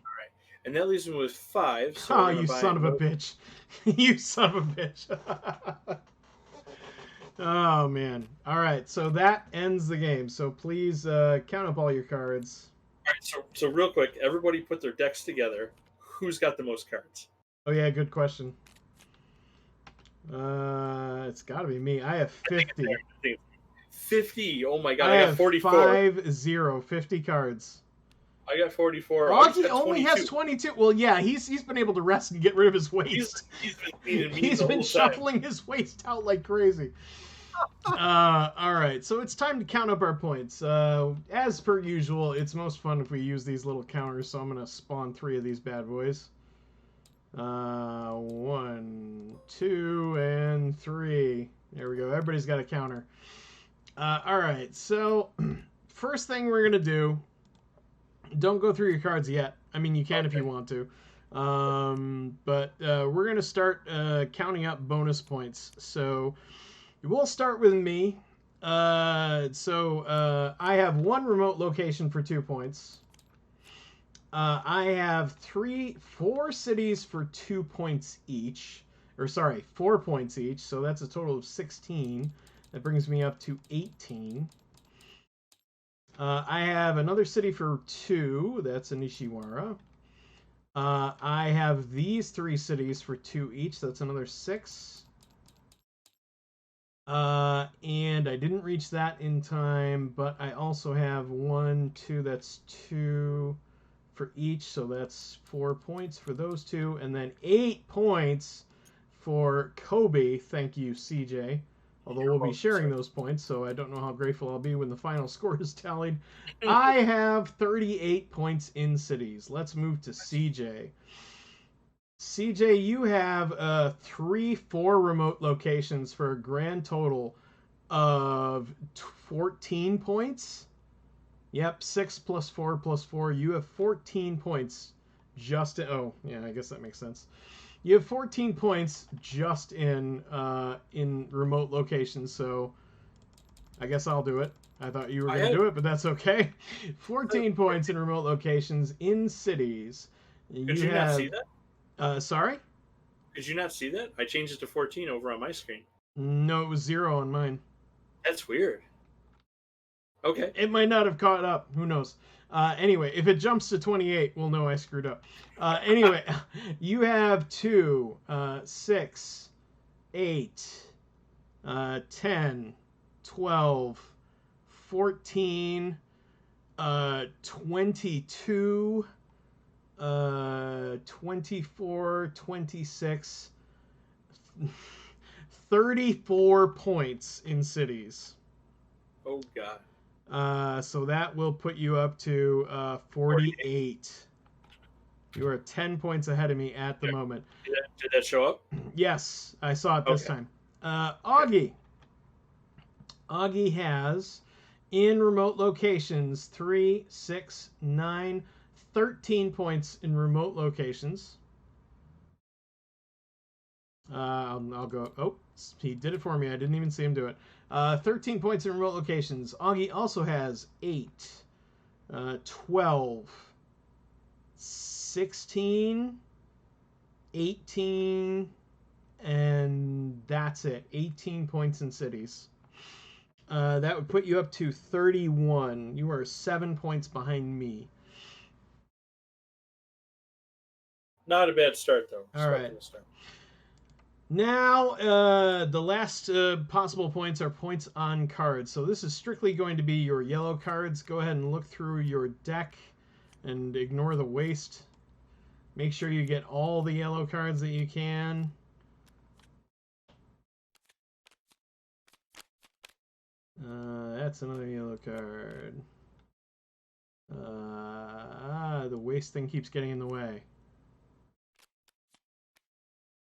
All right, and that leaves me with 5. So oh, you son of a bitch! You son of a bitch! Oh man! All right, so that ends the game. So please count up all your cards. All right, so real quick, everybody put their decks together. Who's got the most cards? Oh yeah, good question. It's got to be me. I have 50. 50. Oh my god, I got 44. 50 cards. I got 44. Augie only has 22. Well, yeah, he's been able to rest and get rid of his waste. He's been shuffling his waste out like crazy. All right, so it's time to count up our points. As per usual, it's most fun if we use these little counters, so I'm going to spawn 3 of these bad boys. 1, 2, and 3. There we go. Everybody's got a counter. All right, so first thing we're going to do, don't go through your cards yet. I mean, you can if you want to. But we're going to start counting up bonus points. So we'll start with me. So I have one remote location for 2 points. I have 4 cities for 2 points each. Or sorry, 4 points each. So that's a total of 16. That brings me up to 18. I have another city for 2. That's Anishiwara. I have these 3 cities for 2 each. That's another 6. And I didn't reach that in time, but I also have 1, 2, that's 2 for each, so that's 4 points for those 2, and then 8 points for Kobe. Thank you, CJ. Although we'll be sharing those points, so I don't know how grateful I'll be when the final score is tallied. I have 38 points in cities. Let's move to CJ. CJ, you have 4 remote locations for a grand total of 14 points. Yep, 6 plus 4 plus 4. You have 14 points just in... Oh, yeah, I guess that makes sense. You have 14 points just in remote locations, so I guess I'll do it. I thought you were going to do it, but that's okay. 14 points in remote locations in cities. Did you not see that? Sorry? Did you not see that? I changed it to 14 over on my screen. No, it was 0 on mine. That's weird. Okay. It might not have caught up. Who knows? Anyway, if it jumps to 28, we'll know I screwed up. Anyway, you have 2, 6, 8, 10, 12, 14, 22, 24, 26, 34 points in cities. Oh, God. So that will put you up to 48. You are 10 points ahead of me at the moment. Did that show up? Yes, I saw it this time. Augie. Augie has, in remote locations, 3, 6, 9, 13 points in remote locations. I'll go... Oh, he did it for me. I didn't even see him do it. 13 points in remote locations. Augie also has 8, 12, 16, 18, and that's it. 18 points in cities. That would put you up to 31. You are 7 points behind me. Not a bad start, though. All right. Now, the last possible points are points on cards. So this is strictly going to be your yellow cards. Go ahead and look through your deck and ignore the waste. Make sure you get all the yellow cards that you can. That's another yellow card. The waste thing keeps getting in the way.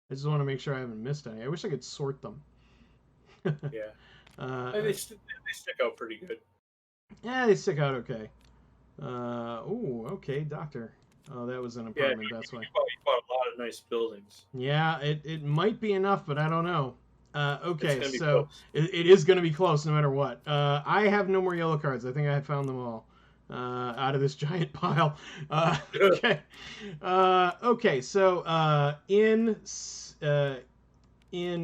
I just want to make sure I haven't missed any. I wish I could sort them. Yeah. They stick out pretty good. Yeah, they stick out okay. Okay, doctor. Oh, that was an apartment, that's why. You bought a lot of nice buildings. Yeah, it might be enough, but I don't know. Okay, so it is going to be close no matter what. I have no more yellow cards. I think I have found them all. Out of this giant pile. Okay. Okay, so in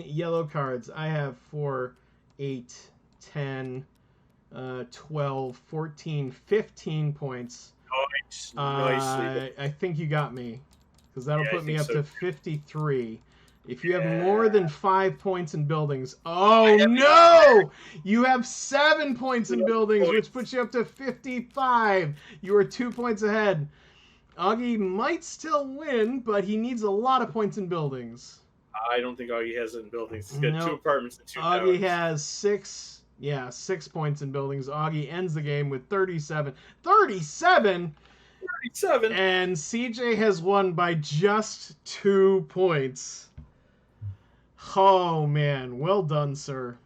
yellow cards, I have 4, 8, 10, 12, 14, 15 points. Nice. Nicely. I think you got me, because that'll put me up to 53. If you have more than 5 points in buildings, no! You have 7 points in buildings, which puts you up to 55. You are 2 points ahead. Augie might still win, but he needs a lot of points in buildings. I don't think Augie has it in buildings. He's got 2 apartments and 2 Augie has 6 points in buildings. Augie ends the game with 37. 37? 37? And CJ has won by just 2 points. Oh, man. Well done, sir.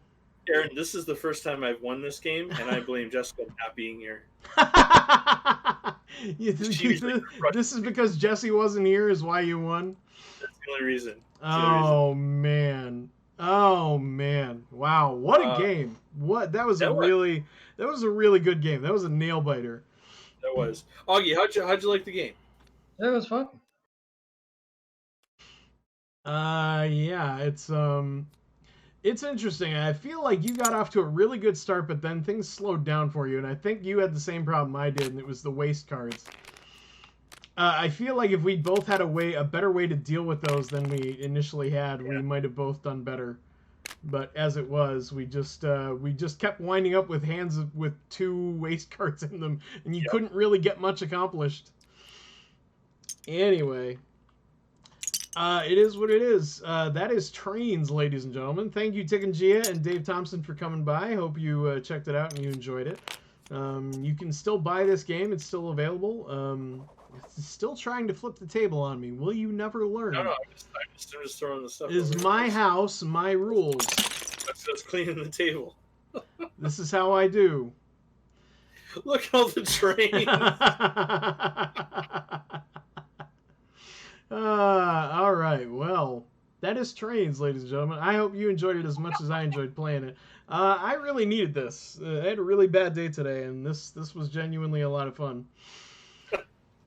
Aaron, this is the first time I've won this game, and I blame Jessica not being here. This is because Jesse wasn't here is why you won? That's the only reason. Oh, man. Oh man! Wow, what a game! That was a really good game. That was a nail biter. That was. Augie, how'd you like the game? It was fun. Yeah, it's interesting. I feel like you got off to a really good start, but then things slowed down for you, and I think you had the same problem I did, and it was the waste cards. I feel like if we both had a better way to deal with those than we initially had, we might have both done better. But as it was, we just kept winding up with hands with 2 waste cards in them, and you couldn't really get much accomplished. Anyway, it is what it is. That is Trains, ladies and gentlemen. Thank you, Tick and Gia and Dave Thompson, for coming by. Hope you checked it out and you enjoyed it. You can still buy this game. It's still available. It's still trying to flip the table on me. Will you never learn? No, I'm just throwing the stuff. Is my house, my rules. That's cleaning the table. This is how I do. Look at all the trains. All right. Well, that is Trains, ladies and gentlemen. I hope you enjoyed it as much as I enjoyed playing it. I really needed this. I had a really bad day today, and this was genuinely a lot of fun.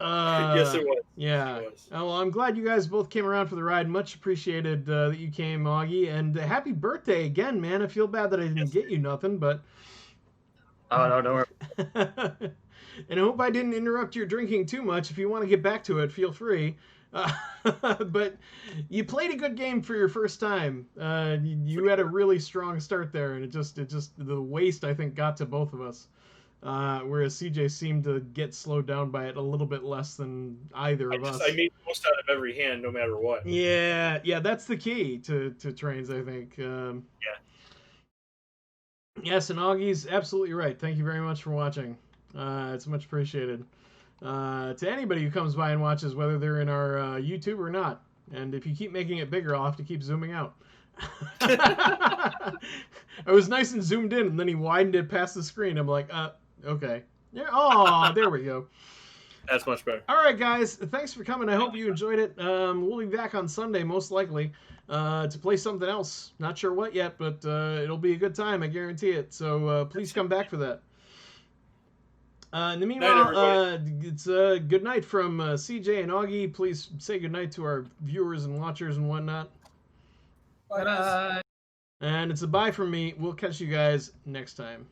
Yes, it was. Yeah. It was. Well, I'm glad you guys both came around for the ride. Much appreciated that you came, Augie. And happy birthday again, man. I feel bad that I didn't get you nothing, but... Oh, no, don't worry. And I hope I didn't interrupt your drinking too much. If you want to get back to it, feel free. But you played a good game for your first time. You had a really strong start there, and it just the waste, I think, got to both of us. Whereas CJ seemed to get slowed down by it a little bit less than either of us. I made the most out of every hand, no matter what. Yeah, that's the key to Trains, I think. Yeah. Yes, and Augie's absolutely right. Thank you very much for watching. It's much appreciated. To anybody who comes by and watches, whether they're in our YouTube or not. And if you keep making it bigger, I'll have to keep zooming out. I was nice and zoomed in, and then he widened it past the screen. I'm like, okay. Yeah. Oh, there we go. That's much better. All right, guys. Thanks for coming. I hope you enjoyed it. We'll be back on Sunday, most likely, to play something else. Not sure what yet, but it'll be a good time. I guarantee it. So please come back for that. In the meanwhile, it's good night from CJ and Augie. Please say good night to our viewers and watchers and whatnot. Bye. And it's a bye from me. We'll catch you guys next time.